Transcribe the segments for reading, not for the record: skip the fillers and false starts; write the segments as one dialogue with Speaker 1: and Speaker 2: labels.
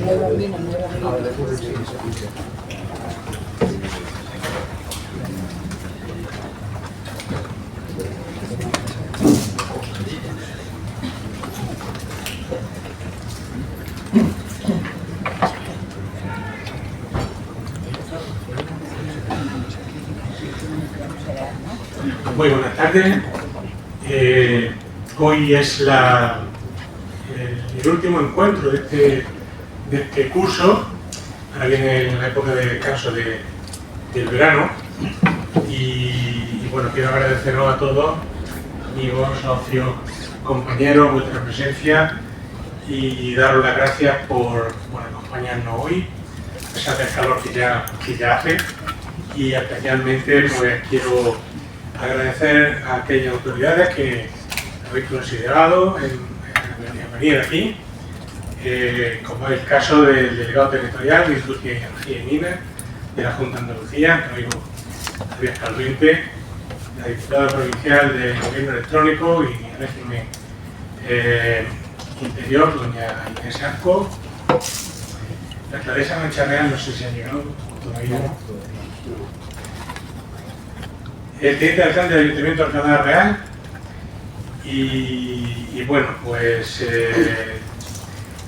Speaker 1: Muy buenas tardes. Hoy es el último encuentro de este curso. Ahora viene la época de descanso del verano. Y bueno, quiero agradeceros a todos, amigos, socios, compañeros, vuestra presencia y daros las gracias por acompañarnos hoy, a pesar del calor que ya hace. Y especialmente pues quiero agradecer a aquellas autoridades que habéis considerado en venir aquí, como es el caso del delegado territorial de Industria y Energía y Minas de la Junta de Andalucía, que Javier Calvente, la diputada provincial de Gobierno Electrónico y Régimen Interior, doña Inés Arco, la Claresa Mancharreal, no sé si ha llegado todavía. El teniente alcalde del Ayuntamiento de Alcalá Real y bueno, pues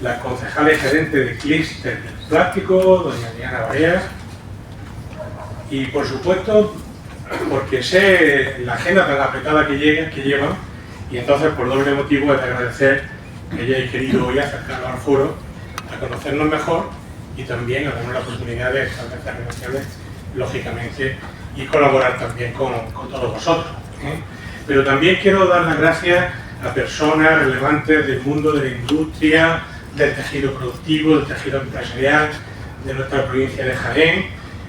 Speaker 1: la concejala y gerente de Clíster del Plástico, doña Diana Barea, y por supuesto, porque sé la agenda tan apretada que llevan, y entonces por doble motivo es de agradecer que hayáis querido hoy acercaros al foro a conocernos mejor y también a darnos la oportunidad de establecer relaciones, lógicamente, y colaborar también con todos vosotros. Pero también quiero dar las gracias a personas relevantes del mundo de la industria, del tejido productivo, del tejido empresarial de nuestra provincia de Jaén,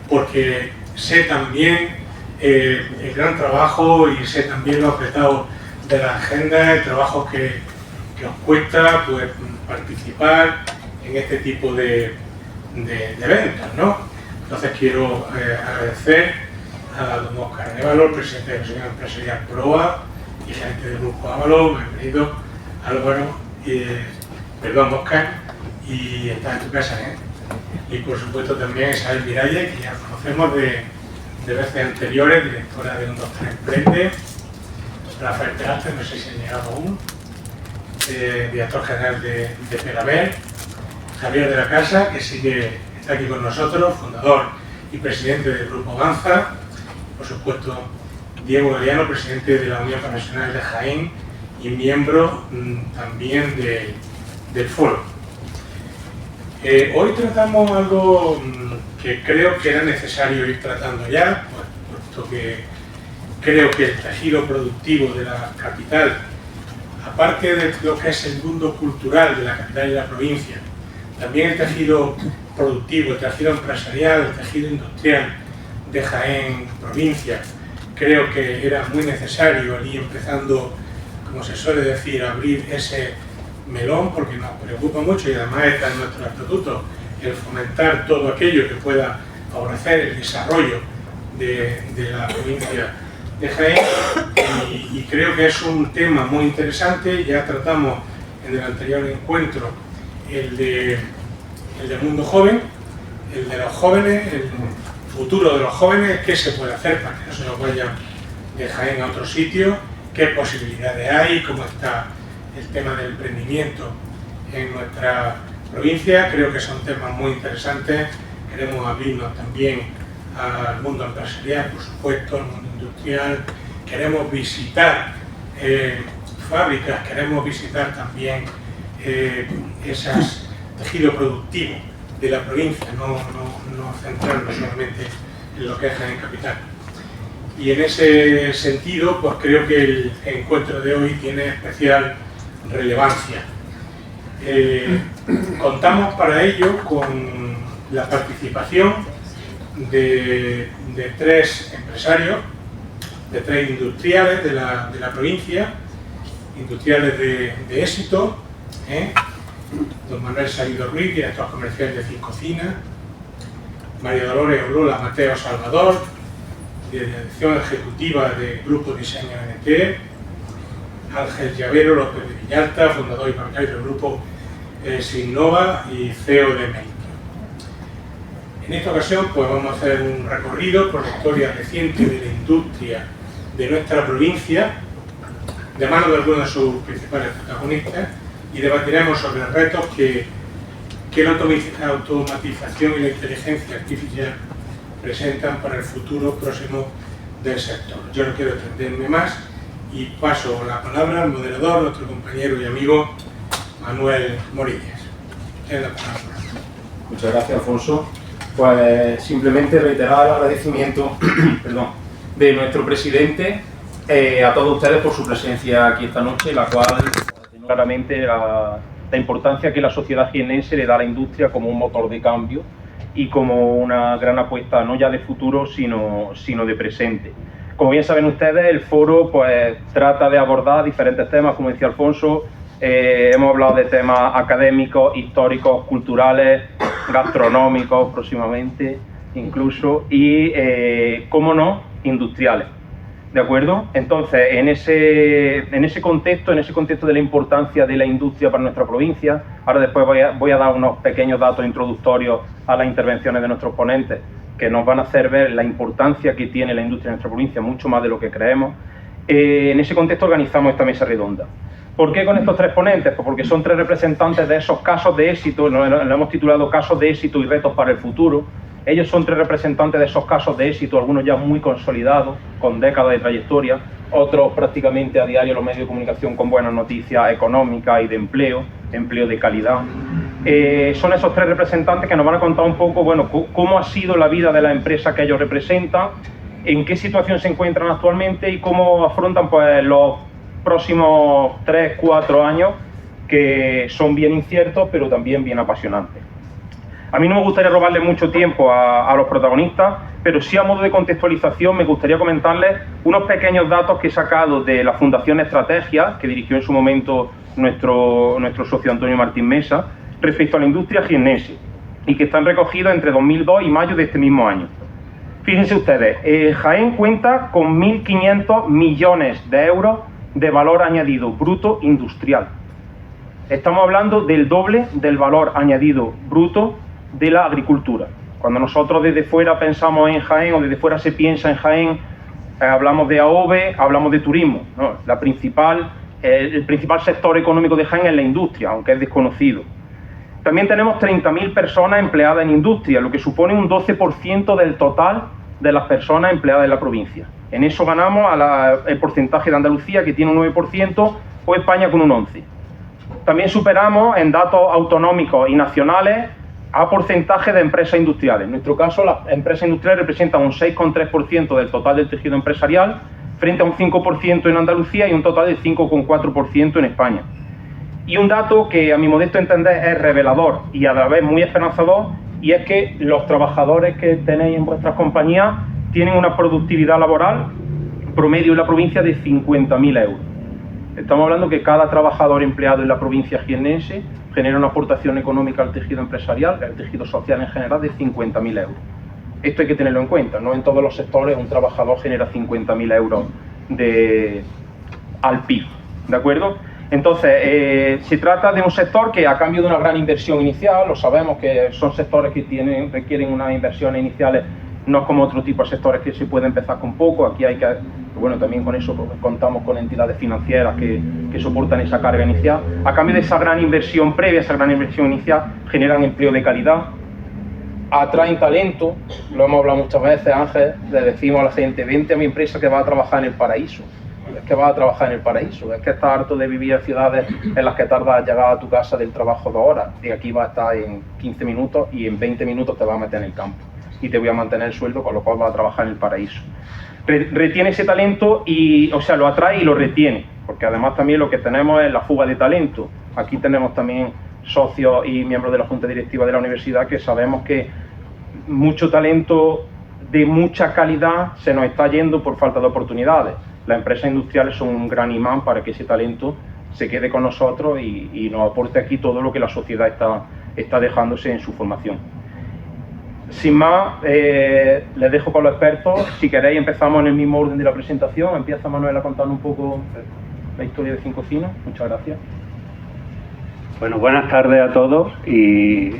Speaker 1: porque sé también el gran trabajo y sé también lo apretado de la agenda, el trabajo que os cuesta pues, participar en este tipo de eventos, ¿no? Entonces quiero agradecer a don Óscar Arévalo, presidente de la Asociación Empresarial PROA y gerente del Grupo Ábalos. Bienvenido, Álvaro, Óscar, y está en tu casa, Y por supuesto también Isabel Miralles, que ya conocemos de veces anteriores, directora de 123 Emprende, Rafael Peralta, no sé si ha llegado aún, director general de Peraver, Javier de la Casa, que está aquí con nosotros, fundador y presidente del Grupo Avanza, por supuesto Diego Galeano, presidente de la Unión Profesional de Jaén y miembro también del foro. Hoy tratamos algo que creo que era necesario ir tratando ya, puesto que creo que el tejido productivo de la capital, aparte de lo que es el mundo cultural de la capital y la provincia, también el tejido productivo, el tejido empresarial, el tejido industrial de Jaén, provincia, creo que era muy necesario ir empezando, como se suele decir, a abrir ese melón, porque nos preocupa mucho y además está en nuestro estatuto el fomentar todo aquello que pueda favorecer el desarrollo de la provincia de Jaén, y creo que es un tema muy interesante. Ya tratamos en el anterior encuentro el del mundo joven, el de los jóvenes, el futuro de los jóvenes, qué se puede hacer para que no se nos vayan de Jaén a otro sitio, qué posibilidades hay, cómo está el tema del emprendimiento en nuestra provincia. Creo que son temas muy interesantes. Queremos abrirnos también al mundo empresarial, por supuesto, al mundo industrial. Queremos visitar fábricas, queremos visitar también ese tejido productivo de la provincia, no centrarnos solamente en lo que es Jaén Capital. Y en ese sentido, pues creo que el encuentro de hoy tiene especial relevancia. Contamos para ello con la participación de 3 empresarios, de 3 industriales de la provincia, industriales de éxito, don Manuel Salido Ruiz, director comercial de Fincocina, María Dolores Aurora Mateo Salvador, de dirección ejecutiva del Grupo Diseño NT, Ángel Llavero López de Villalta, fundador y propietario del Grupo Sinnova y CEO de Meitu. En esta ocasión pues vamos a hacer un recorrido por la historia reciente de la industria de nuestra provincia, de mano de algunos de sus principales protagonistas, y debatiremos sobre los retos que la automatización y la inteligencia artificial presentan para el futuro próximo del sector. Yo no quiero extenderme más y paso la palabra al moderador, nuestro compañero y amigo Manuel Morillas. Tiene la palabra.
Speaker 2: Muchas gracias, Alfonso. Pues simplemente reiterar el agradecimiento de nuestro presidente a todos ustedes por su presencia aquí esta noche, la cual claramente la importancia que la sociedad jiennense le da a la industria como un motor de cambio y como una gran apuesta no ya de futuro sino de presente. Como bien saben ustedes, el foro pues trata de abordar diferentes temas, como decía Alfonso. Hemos hablado de temas académicos, históricos, culturales, gastronómicos próximamente incluso, y, cómo no, industriales. ¿De acuerdo? Entonces, en ese contexto de la importancia de la industria para nuestra provincia, ahora después voy a dar unos pequeños datos introductorios a las intervenciones de nuestros ponentes, que nos van a hacer ver la importancia que tiene la industria en nuestra provincia, mucho más de lo que creemos. En ese contexto organizamos esta mesa redonda. ¿Por qué con estos tres ponentes? Pues porque son tres representantes de esos casos de éxito, lo hemos titulado Casos de éxito y retos para el futuro. Ellos son tres representantes de esos casos de éxito, algunos ya muy consolidados, con décadas de trayectoria, otros prácticamente a diario en los medios de comunicación con buenas noticias económicas y de empleo de calidad. Son esos tres representantes que nos van a contar un poco, bueno, cómo ha sido la vida de la empresa que ellos representan, en qué situación se encuentran actualmente y cómo afrontan pues los próximos 3-4 años, que son bien inciertos pero también bien apasionantes. A mí no me gustaría robarle mucho tiempo a los protagonistas, pero sí a modo de contextualización me gustaría comentarles unos pequeños datos que he sacado de la Fundación Estrategia, que dirigió en su momento nuestro socio Antonio Martín Mesa, respecto a la industria jiennense, y que están recogidos entre 2002 y mayo de este mismo año. Fíjense ustedes, Jaén cuenta con 1.500 millones de euros de valor añadido bruto industrial. Estamos hablando del doble del valor añadido bruto de la agricultura. Cuando nosotros desde fuera pensamos en Jaén, o desde fuera se piensa en Jaén, hablamos de AOVE, hablamos de turismo, ¿no? El principal sector económico de Jaén es la industria, aunque es desconocido. También tenemos 30.000 personas empleadas en industria, lo que supone un 12% del total de las personas empleadas en la provincia. En eso ganamos el porcentaje de Andalucía, que tiene un 9%, o España con un 11%. También superamos en datos autonómicos y nacionales a porcentaje de empresas industriales. En nuestro caso, las empresas industriales representan un 6,3% del total del tejido empresarial, frente a un 5% en Andalucía y un total de 5,4% en España. Y un dato que a mi modesto entender es revelador y a la vez muy esperanzador, y es que los trabajadores que tenéis en vuestras compañías tienen una productividad laboral promedio en la provincia de 50.000 euros. Estamos hablando que cada trabajador empleado en la provincia jiennense genera una aportación económica al tejido empresarial, al tejido social en general, de 50.000 euros. Esto hay que tenerlo en cuenta, no en todos los sectores un trabajador genera 50.000 euros al PIB, ¿de acuerdo? Entonces, se trata de un sector que, a cambio de una gran inversión inicial, lo sabemos que son sectores que requieren unas inversiones iniciales, no como otro tipo de sectores que se puede empezar con poco. Aquí hay que, bueno, también con eso contamos con entidades financieras que soportan esa carga inicial. A cambio de esa gran inversión previa, esa gran inversión inicial, generan empleo de calidad, atraen talento. Lo hemos hablado muchas veces, Ángel, le decimos a la gente: vente a mi empresa que va a trabajar en el paraíso. Es que vas a trabajar en el paraíso, es que estás harto de vivir en ciudades en las que tardas en llegar a tu casa del trabajo 2 horas, y aquí vas a estar en 15 minutos y en 20 minutos te vas a meter en el campo y te voy a mantener el sueldo, con lo cual vas a trabajar en el paraíso. Retiene ese talento, lo atrae y lo retiene, porque además también lo que tenemos es la fuga de talento. Aquí tenemos también socios y miembros de la Junta Directiva de la Universidad que sabemos que mucho talento de mucha calidad se nos está yendo por falta de oportunidades. Las empresas industriales son un gran imán para que ese talento se quede con nosotros y nos aporte aquí todo lo que la sociedad está dejándose en su formación. Sin más, les dejo con los expertos. Si queréis, empezamos en el mismo orden de la presentación. Empieza Manuel a contar un poco la historia de Cincocina. Muchas gracias.
Speaker 3: Bueno, buenas tardes a todos y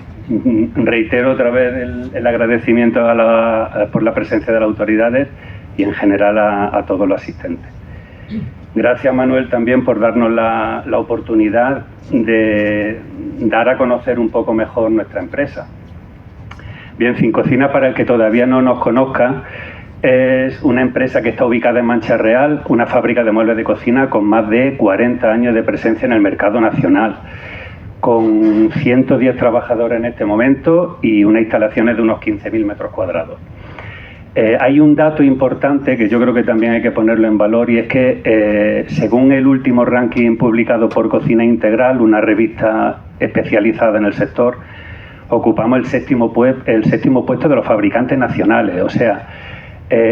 Speaker 3: reitero otra vez el agradecimiento por la presencia de las autoridades y en general a todos los asistentes. Gracias, Manuel, también por darnos la oportunidad de dar a conocer un poco mejor nuestra empresa. Bien, Cincocina, para el que todavía no nos conozca, es una empresa que está ubicada en Mancha Real, una fábrica de muebles de cocina con más de 40 años de presencia en el mercado nacional, con 110 trabajadores en este momento y unas instalaciones de unos 15.000 metros cuadrados. Hay un dato importante que yo creo que también hay que ponerlo en valor, y es que según el último ranking publicado por Cocina Integral, una revista especializada en el sector, ocupamos el séptimo puesto de los fabricantes nacionales. O sea,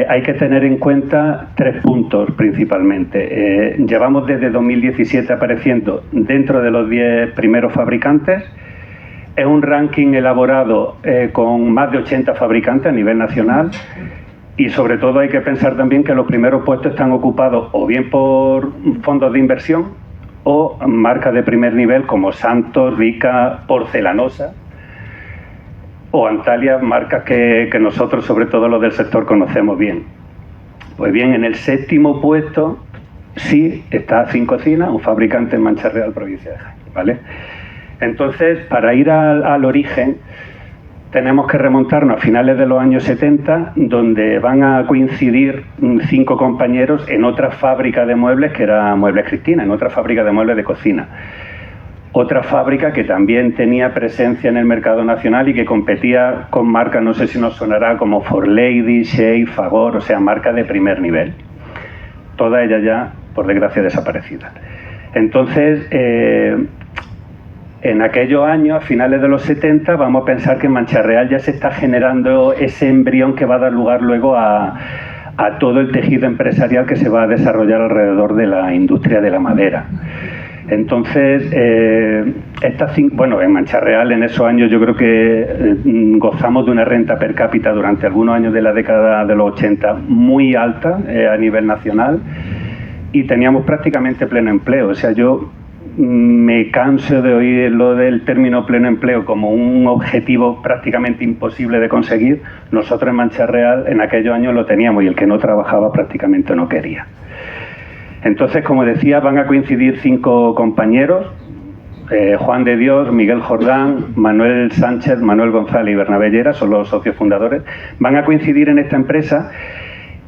Speaker 3: hay que tener en cuenta 3 puntos principalmente. Llevamos desde 2017 apareciendo dentro de los 10 primeros fabricantes. Es un ranking elaborado con más de 80 fabricantes a nivel nacional, y sobre todo hay que pensar también que los primeros puestos están ocupados o bien por fondos de inversión o marcas de primer nivel como Santos, Rica, Porcelanosa o Antalya, marcas que nosotros, sobre todo los del sector, conocemos bien. Pues bien, en el 7º puesto sí está Cincocina, un fabricante en Mancha Real, provincia de Jaén, ¿vale? Entonces, para ir al origen, tenemos que remontarnos a finales de los años 70, donde van a coincidir 5 compañeros en otra fábrica de muebles, que era Muebles Cristina, en otra fábrica de muebles de cocina. Otra fábrica que también tenía presencia en el mercado nacional y que competía con marcas, no sé si nos sonará, como Forlady, Shea, Fagor, o sea, marcas de primer nivel. Todas ellas ya, por desgracia, desaparecidas. Entonces, en aquellos años, a finales de los 70, vamos a pensar que en Mancha Real ya se está generando ese embrión que va a dar lugar luego a todo el tejido empresarial que se va a desarrollar alrededor de la industria de la madera. Entonces, en Mancha Real en esos años yo creo que gozamos de una renta per cápita durante algunos años de la década de los 80 muy alta a nivel nacional, y teníamos prácticamente pleno empleo. O sea, yo me canso de oír lo del término pleno empleo como un objetivo prácticamente imposible de conseguir. Nosotros en Mancha Real en aquellos años lo teníamos, y el que no trabajaba prácticamente no quería. Entonces, como decía, van a coincidir 5 compañeros, Juan de Dios, Miguel Jordán, Manuel Sánchez, Manuel González y Bernabé Llera, son los socios fundadores. Van a coincidir en esta empresa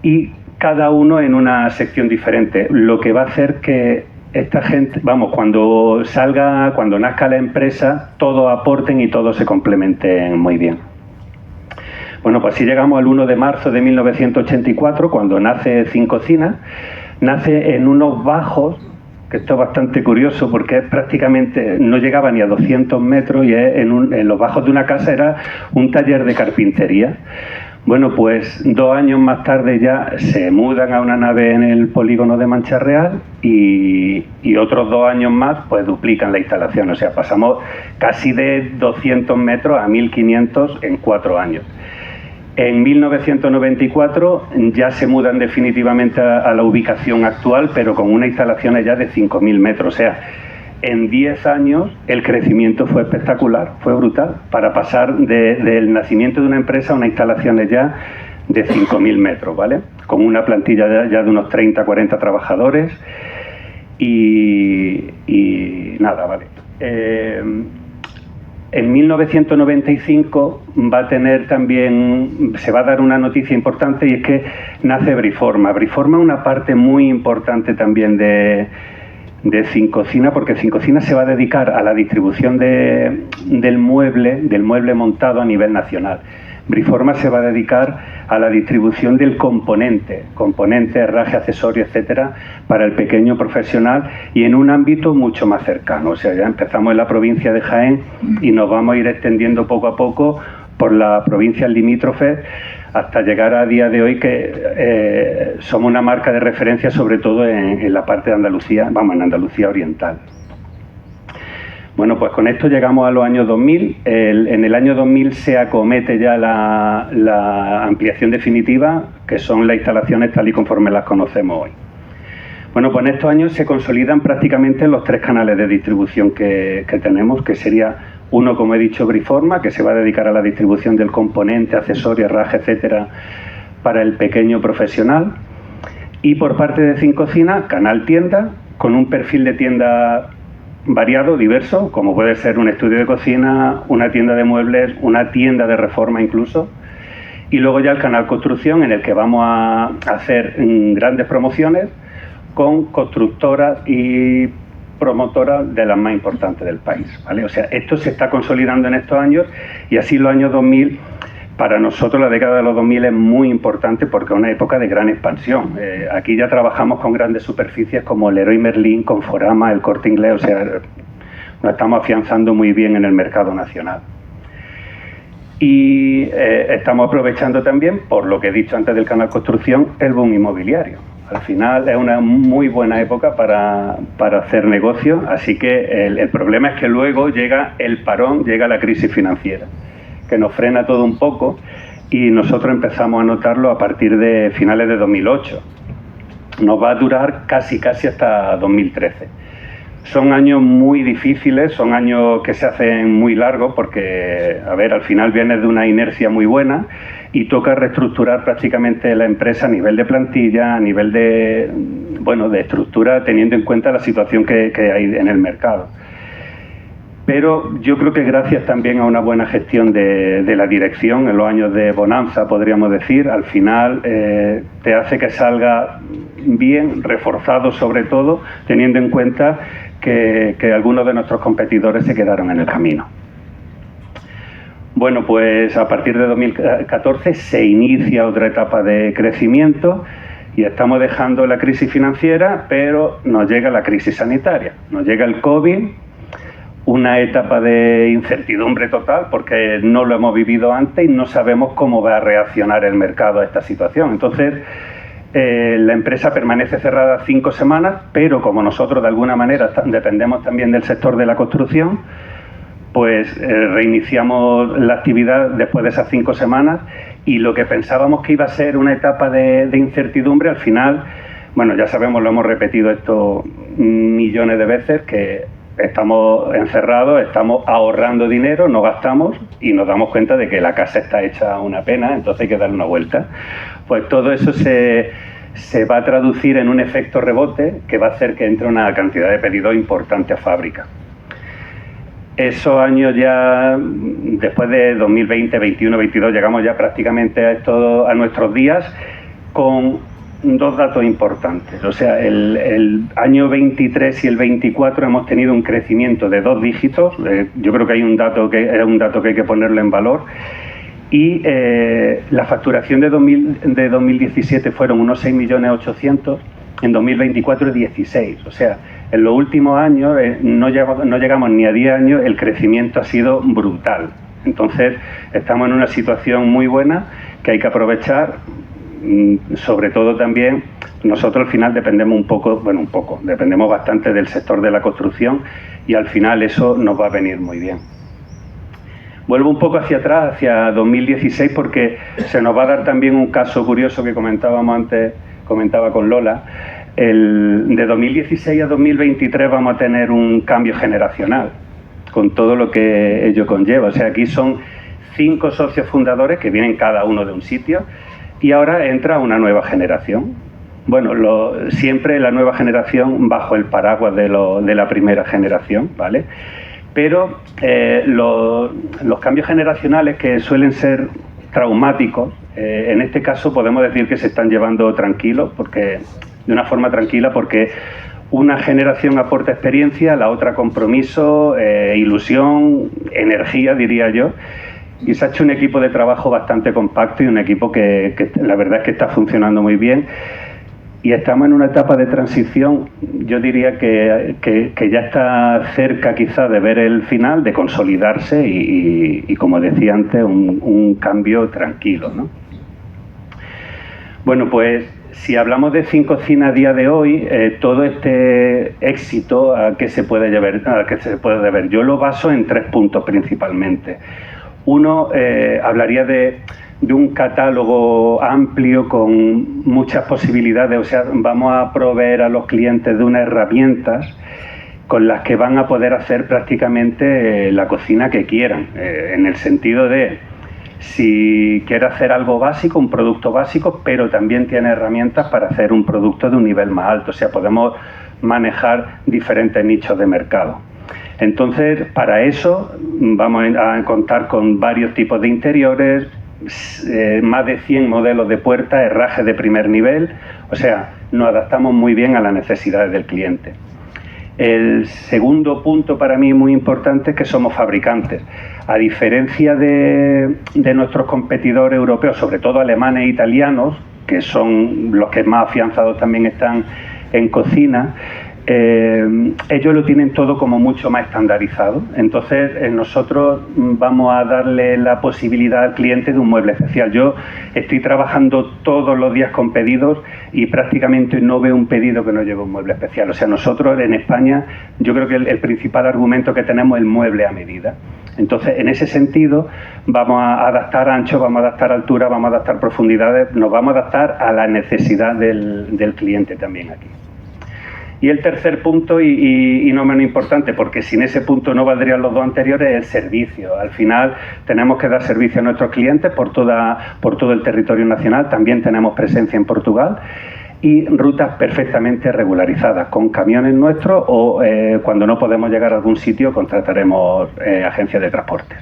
Speaker 3: y cada uno en una sección diferente, lo que va a hacer que esta gente, cuando nazca la empresa, todos aporten y todos se complementen muy bien. Bueno, pues así llegamos al 1 de marzo de 1984, cuando nace Cincocina. Nace en unos bajos, que esto es bastante curioso porque prácticamente no llegaba ni a 200 metros, y en los bajos de una casa era un taller de carpintería. Bueno, pues 2 años más tarde ya se mudan a una nave en el polígono de Mancha Real, y otros 2 años más pues duplican la instalación. O sea, pasamos casi de 200 metros a 1.500 en 4 años. En 1994 ya se mudan definitivamente a la ubicación actual, pero con una instalación ya de 5.000 metros. O sea, en 10 años el crecimiento fue espectacular, fue brutal, para pasar del nacimiento de una empresa a una instalación ya de 5.000 metros, ¿vale? Con una plantilla ya de unos 30, 40 trabajadores y nada, ¿vale? En 1995 se va a dar una noticia importante, y es que nace Briforma. Briforma es una parte muy importante también de Cincocina, porque Cincocina se va a dedicar a la distribución del mueble montado a nivel nacional. Briforma se va a dedicar a la distribución del componente, herraje, accesorios, etcétera, para el pequeño profesional, y en un ámbito mucho más cercano. O sea, ya empezamos en la provincia de Jaén y nos vamos a ir extendiendo poco a poco por las provincias limítrofes hasta llegar a día de hoy que somos una marca de referencia, sobre todo en la parte de Andalucía, en Andalucía oriental. Bueno, pues con esto llegamos a los años 2000. En el año 2000 se acomete ya la ampliación definitiva, que son las instalaciones tal y conforme las conocemos hoy. Bueno, pues en estos años se consolidan prácticamente los 3 canales de distribución que tenemos, que sería uno, como he dicho, Briforma, que se va a dedicar a la distribución del componente, accesorios, herraje, etcétera, para el pequeño profesional. Y por parte de Cincocina, canal tienda, con un perfil de tienda variado, diverso, como puede ser un estudio de cocina, una tienda de muebles, una tienda de reforma incluso. Y luego ya el canal construcción, en el que vamos a hacer grandes promociones con constructoras y promotoras de las más importantes del país, ¿vale? O sea, esto se está consolidando en estos años, y así los años 2000, para nosotros la década de los 2000 es muy importante porque es una época de gran expansión. Aquí ya trabajamos con grandes superficies como Leroy Merlin, Conforama, El Corte Inglés, o sea, nos estamos afianzando muy bien en el mercado nacional. Y estamos aprovechando también, por lo que he dicho antes del canal construcción, el boom inmobiliario. Al final es una muy buena época para hacer negocio, así que el problema es que luego llega el parón, llega la crisis financiera, que nos frena todo un poco, y nosotros empezamos a notarlo a partir de finales de 2008. Nos va a durar casi hasta 2013. Son años muy difíciles, son años que se hacen muy largos porque, a ver, al final vienes de una inercia muy buena y toca reestructurar prácticamente la empresa a nivel de plantilla, a nivel de, bueno, de estructura, teniendo en cuenta la situación que hay en el mercado. Pero yo creo que gracias también a una buena gestión de la dirección en los años de bonanza, podríamos decir, al final te hace que salga bien, reforzado sobre todo, teniendo en cuenta que algunos de nuestros competidores se quedaron en el camino. Bueno, pues a partir de 2014 se inicia otra etapa de crecimiento y estamos dejando la crisis financiera, pero nos llega la crisis sanitaria, nos llega el COVID, una etapa de incertidumbre total porque no lo hemos vivido antes y no sabemos cómo va a reaccionar el mercado a esta situación. Entonces, la empresa permanece cerrada 5 semanas, pero como nosotros de alguna manera dependemos también del sector de la construcción, pues reiniciamos la actividad después de esas 5 semanas, y lo que pensábamos que iba a ser una etapa de incertidumbre, al final, bueno, ya sabemos, lo hemos repetido esto millones de veces, que estamos encerrados, estamos ahorrando dinero, no gastamos y nos damos cuenta de que la casa está hecha una pena, entonces hay que darle una vuelta. Pues todo eso se va a traducir en un efecto rebote que va a hacer que entre una cantidad de pedidos importante a fábrica. Esos años ya, después de 2020, 21, 22, llegamos ya prácticamente a nuestros días con 2 datos importantes. O sea, el año 23 y el 24 hemos tenido un crecimiento de 2 dígitos. Yo creo que hay un dato que hay que ponerlo en valor. Y la facturación de 2017 fueron unos 6.800.000, en 2024 16. O sea, en los últimos años, no llegamos ni a 10 años, el crecimiento ha sido brutal. Entonces, estamos en una situación muy buena que hay que aprovechar. Sobre todo también, nosotros al final dependemos dependemos bastante del sector de la construcción, y al final eso nos va a venir muy bien. Vuelvo un poco hacia atrás, hacia 2016, porque se nos va a dar también un caso curioso que comentábamos antes, comentaba con Lola. De 2016 a 2023 vamos a tener un cambio generacional, con todo lo que ello conlleva. O sea, aquí son 5 socios fundadores que vienen cada uno de un sitio, y ahora entra una nueva generación. Bueno, siempre la nueva generación bajo el paraguas de la primera generación, ¿vale? Pero los cambios generacionales, que suelen ser traumáticos, en este caso podemos decir que se están llevando tranquilos, de una forma tranquila, porque una generación aporta experiencia, la otra compromiso, ilusión, energía, diría yo. Y se ha hecho un equipo de trabajo bastante compacto, y un equipo que la verdad es que está funcionando muy bien. Y estamos en una etapa de transición, yo diría que ya está cerca quizá de ver el final, de consolidarse y como decía antes, un cambio tranquilo, ¿no? Bueno, pues si hablamos de Cincocina a día de hoy, todo este éxito ¿a qué se puede deber? Yo lo baso en 3 puntos principalmente. Uno, hablaría de de un catálogo amplio con muchas posibilidades, o sea, vamos a proveer a los clientes de unas herramientas con las que van a poder hacer prácticamente la cocina que quieran, en el sentido de si quiere hacer algo básico, un producto básico, pero también tiene herramientas para hacer un producto de un nivel más alto, o sea, podemos manejar diferentes nichos de mercado. Entonces, para eso vamos a contar con varios tipos de interiores, más de 100 modelos de puertas, herrajes de primer nivel, o sea, nos adaptamos muy bien a las necesidades del cliente. El segundo punto para mí muy importante es que somos fabricantes. A diferencia de nuestros competidores europeos, sobre todo alemanes e italianos, que son los que más afianzados también están en cocina, ellos lo tienen todo como mucho más estandarizado. Entonces nosotros vamos a darle la posibilidad al cliente de un mueble especial. Yo estoy trabajando todos los días con pedidos y prácticamente no veo un pedido que no lleve un mueble especial. O sea, nosotros en España yo creo que el principal argumento que tenemos es el mueble a medida. Entonces, en ese sentido, vamos a adaptar ancho, vamos a adaptar altura, vamos a adaptar profundidades, nos vamos a adaptar a la necesidad del cliente también aquí. Y el tercer punto, y no menos importante, porque sin ese punto no valdrían los dos anteriores, es el servicio. Al final tenemos que dar servicio a nuestros clientes por todo el territorio nacional. También tenemos presencia en Portugal y rutas perfectamente regularizadas, con camiones nuestros o cuando no podemos llegar a algún sitio contrataremos agencias de transportes.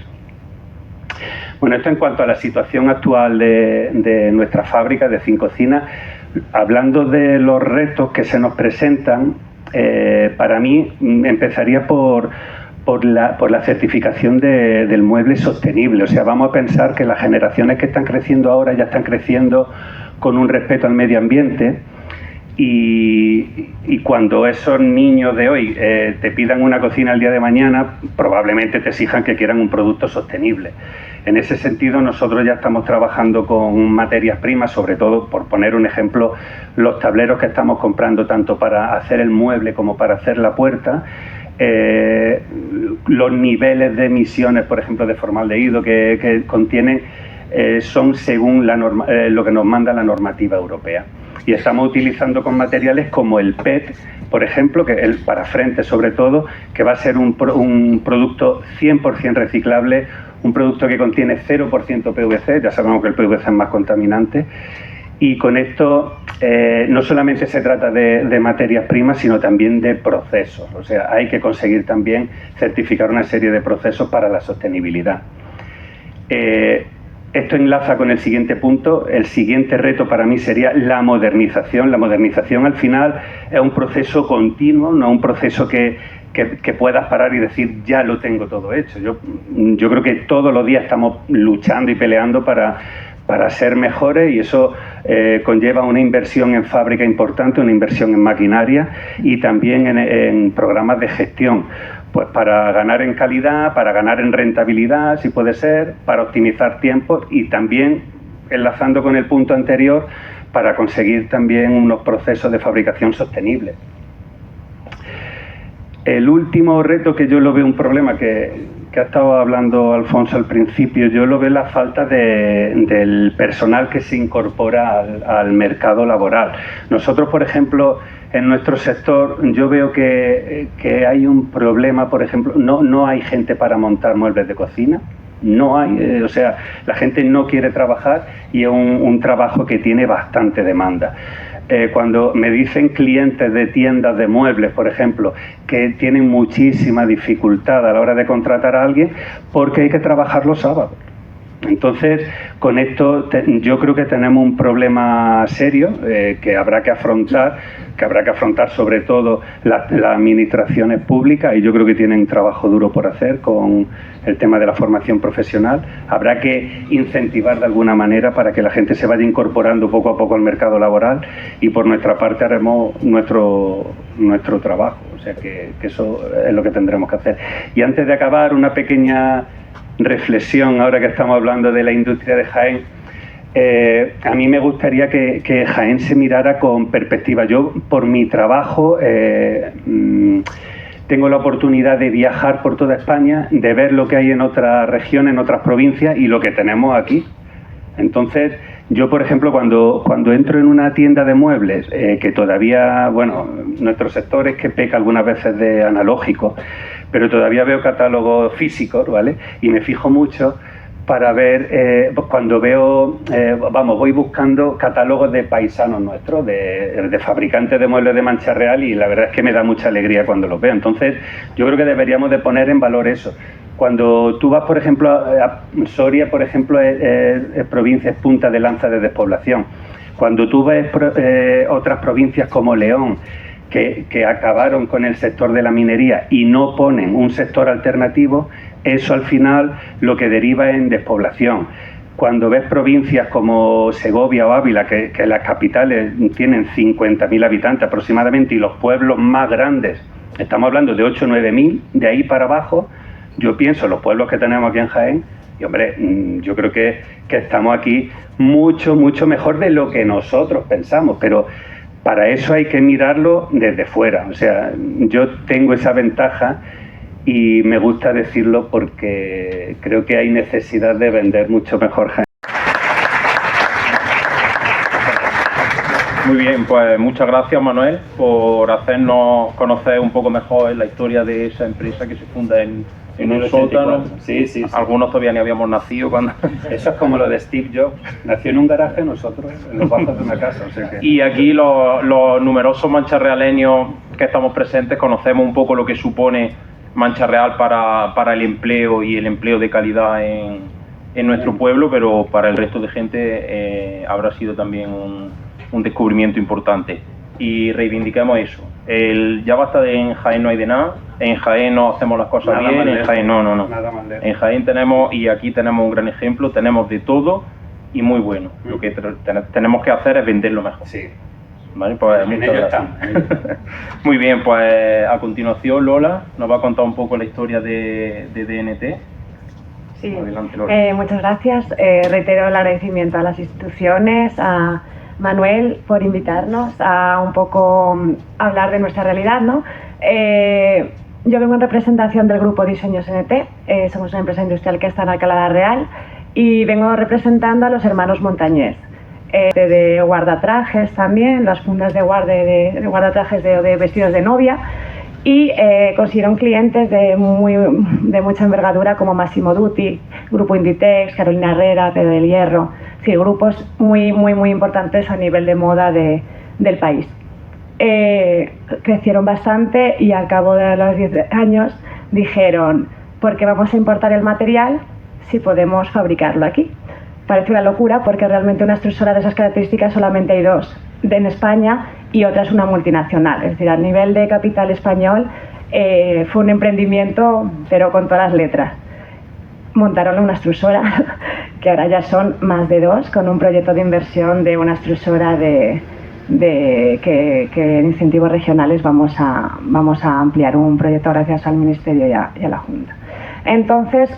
Speaker 3: Bueno, esto en cuanto a la situación actual de nuestra fábrica de 5 cocinas. Hablando de los retos que se nos presentan, para mí empezaría por la certificación del mueble sostenible. O sea, vamos a pensar que las generaciones que están creciendo ahora ya están creciendo con un respeto al medio ambiente y cuando esos niños de hoy te pidan una cocina el día de mañana, probablemente te exijan que quieran un producto sostenible. En ese sentido, nosotros ya estamos trabajando con materias primas, sobre todo, por poner un ejemplo, los tableros que estamos comprando tanto para hacer el mueble como para hacer la puerta, los niveles de emisiones, por ejemplo, de formaldehído que contienen, son según lo que nos manda la normativa europea. Y estamos utilizando con materiales como el PET, por ejemplo, que el para frente sobre todo, que va a ser un producto 100% reciclable, un producto que contiene 0% PVC, ya sabemos que el PVC es más contaminante, y con esto no solamente se trata de materias primas, sino también de procesos. O sea, hay que conseguir también certificar una serie de procesos para la sostenibilidad. Esto enlaza con el siguiente punto. El siguiente reto para mí sería la modernización. La modernización al final es un proceso continuo, no un proceso que puedas parar y decir ya lo tengo todo hecho. Yo creo que todos los días estamos luchando y peleando para ser mejores y eso conlleva una inversión en fábrica importante, una inversión en maquinaria y también en programas de gestión. Pues para ganar en calidad, para ganar en rentabilidad, si puede ser, para optimizar tiempos y también, enlazando con el punto anterior, para conseguir también unos procesos de fabricación sostenibles. El último reto que yo lo veo un problema que ha estado hablando Alfonso al principio, yo lo veo la falta del personal que se incorpora al mercado laboral. Nosotros, por ejemplo, en nuestro sector, yo veo que hay un problema, por ejemplo, no hay gente para montar muebles de cocina, no hay, o sea, la gente no quiere trabajar y es un trabajo que tiene bastante demanda. Cuando me dicen clientes de tiendas de muebles, por ejemplo, que tienen muchísima dificultad a la hora de contratar a alguien porque hay que trabajar los sábados. Entonces, con esto yo creo que tenemos un problema serio que habrá que afrontar sobre todo las administraciones públicas y yo creo que tienen un trabajo duro por hacer con el tema de la formación profesional. Habrá que incentivar de alguna manera para que la gente se vaya incorporando poco a poco al mercado laboral y por nuestra parte haremos nuestro trabajo. O sea que eso es lo que tendremos que hacer. Y antes de acabar, una pequeña reflexión, ahora que estamos hablando de la industria de Jaén. A mí me gustaría que Jaén se mirara con perspectiva. Yo, por mi trabajo, tengo la oportunidad de viajar por toda España, de ver lo que hay en otras regiones, en otras provincias y lo que tenemos aquí. Entonces, yo, por ejemplo, cuando entro en una tienda de muebles, que todavía, bueno, nuestro sector es que peca algunas veces de analógico, pero todavía veo catálogos físicos, ¿vale? Y me fijo mucho para ver, cuando veo, voy buscando catálogos de paisanos nuestros, de fabricantes de muebles de Mancha Real, y la verdad es que me da mucha alegría cuando los veo. Entonces, yo creo que deberíamos de poner en valor eso. Cuando tú vas, por ejemplo, a Soria, por ejemplo, es provincia, es punta de lanza de despoblación. Cuando tú ves otras provincias como León, que acabaron con el sector de la minería y no ponen un sector alternativo, eso al final lo que deriva en despoblación. Cuando ves provincias como Segovia o Ávila, que las capitales tienen 50.000 habitantes aproximadamente, y los pueblos más grandes, estamos hablando de 8 o 9.000, de ahí para abajo, yo pienso en los pueblos que tenemos aquí en Jaén, y hombre, yo creo que estamos aquí mucho, mucho mejor de lo que nosotros pensamos, pero para eso hay que mirarlo desde fuera. O sea, yo tengo esa ventaja y me gusta decirlo porque creo que hay necesidad de vender mucho mejor Jaén.
Speaker 2: Muy bien, pues muchas gracias, Manuel, por hacernos conocer un poco mejor la historia de esa empresa que se funda en un sótano.
Speaker 3: Sí, sí, sí.
Speaker 2: Algunos todavía ni habíamos nacido cuando...
Speaker 3: Eso es como lo de Steve Jobs. Nació en un garaje, nosotros en los bajos de una casa. O sea que...
Speaker 2: Y aquí los numerosos mancharrealeños que estamos presentes conocemos un poco lo que supone Mancha Real para el empleo y el empleo de calidad en nuestro pueblo, pero para el resto de gente habrá sido también un descubrimiento importante. Y reivindiquemos eso. Ya basta de en Jaén no hay de nada, en Jaén no hacemos las cosas
Speaker 3: nada
Speaker 2: bien, en Jaén no.
Speaker 3: Nada más lejos.
Speaker 2: En Jaén tenemos, y aquí tenemos un gran ejemplo, tenemos de todo y muy bueno. Lo que tenemos que hacer es venderlo mejor.
Speaker 3: Sí.
Speaker 2: Vale, pues muchas gracias. Muy bien, pues a continuación Lola nos va a contar un poco la historia de DNT.
Speaker 4: Sí,
Speaker 2: adelante, Lola.
Speaker 4: Muchas gracias. Reitero el agradecimiento a las instituciones, a Manuel por invitarnos a un poco hablar de nuestra realidad, ¿no? Yo vengo en representación del grupo Diseños NT, somos una empresa industrial que está en Alcalá de Real, y vengo representando a los hermanos Montañés, de guardatrajes también, las fundas de guardatrajes de vestidos de novia, y consiguieron clientes de mucha envergadura como Massimo Dutti, Grupo Inditex, Carolina Herrera, Pedro del Hierro, sí, grupos muy importantes a nivel de moda del país. Crecieron bastante y al cabo de los 10 años dijeron, ¿por qué vamos a importar el material si podemos fabricarlo aquí? Parece una locura porque realmente una extrusora de esas características solamente hay dos en España, y otra es una multinacional. Es decir, a nivel de capital español fue un emprendimiento, pero con todas las letras. Montaron una extrusora, que ahora ya son más de dos, con un proyecto de inversión de una extrusora que en incentivos regionales vamos a ampliar un proyecto gracias al Ministerio y a la Junta. Entonces,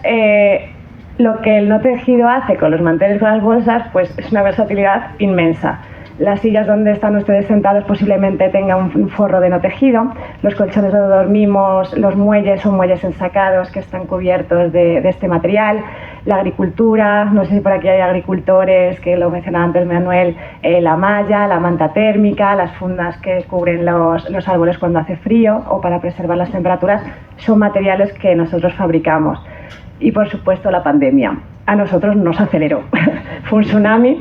Speaker 4: lo que el no tejido hace con los manteles, con las bolsas, pues es una versatilidad inmensa. Las sillas donde están ustedes sentados posiblemente tengan un forro de no tejido, los colchones donde dormimos, los muelles son muelles ensacados que están cubiertos de este material, la agricultura, no sé si por aquí hay agricultores, que lo mencionaba antes Manuel, la malla, la manta térmica, las fundas que cubren los árboles cuando hace frío o para preservar las temperaturas, son materiales que nosotros fabricamos. Y por supuesto la pandemia, a nosotros nos aceleró, fue un tsunami.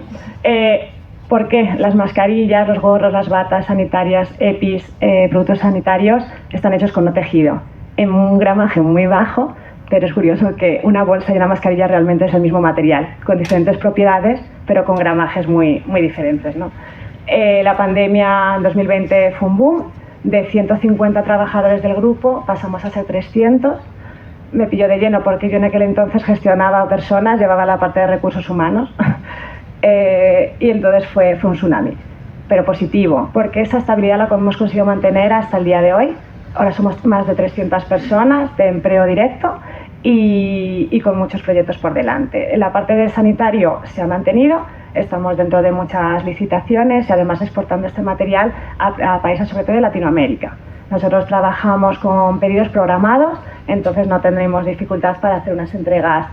Speaker 4: ¿Por qué? Las mascarillas, los gorros, las batas sanitarias, EPIs, productos sanitarios están hechos con no tejido, en un gramaje muy bajo, pero es curioso que una bolsa y una mascarilla realmente es el mismo material, con diferentes propiedades, pero con gramajes muy diferentes, ¿no? La pandemia en 2020 fue un boom, de 150 trabajadores del grupo pasamos a ser 300, me pilló de lleno porque yo en aquel entonces gestionaba personas, llevaba la parte de recursos humanos, y entonces fue un tsunami, pero positivo, porque esa estabilidad la hemos conseguido mantener hasta el día de hoy. Ahora somos más de 300 personas de empleo directo y con muchos proyectos por delante. En la parte del sanitario se ha mantenido, estamos dentro de muchas licitaciones y además exportando este material a países sobre todo de Latinoamérica. Nosotros trabajamos con pedidos programados, entonces no tendremos dificultad para hacer unas entregas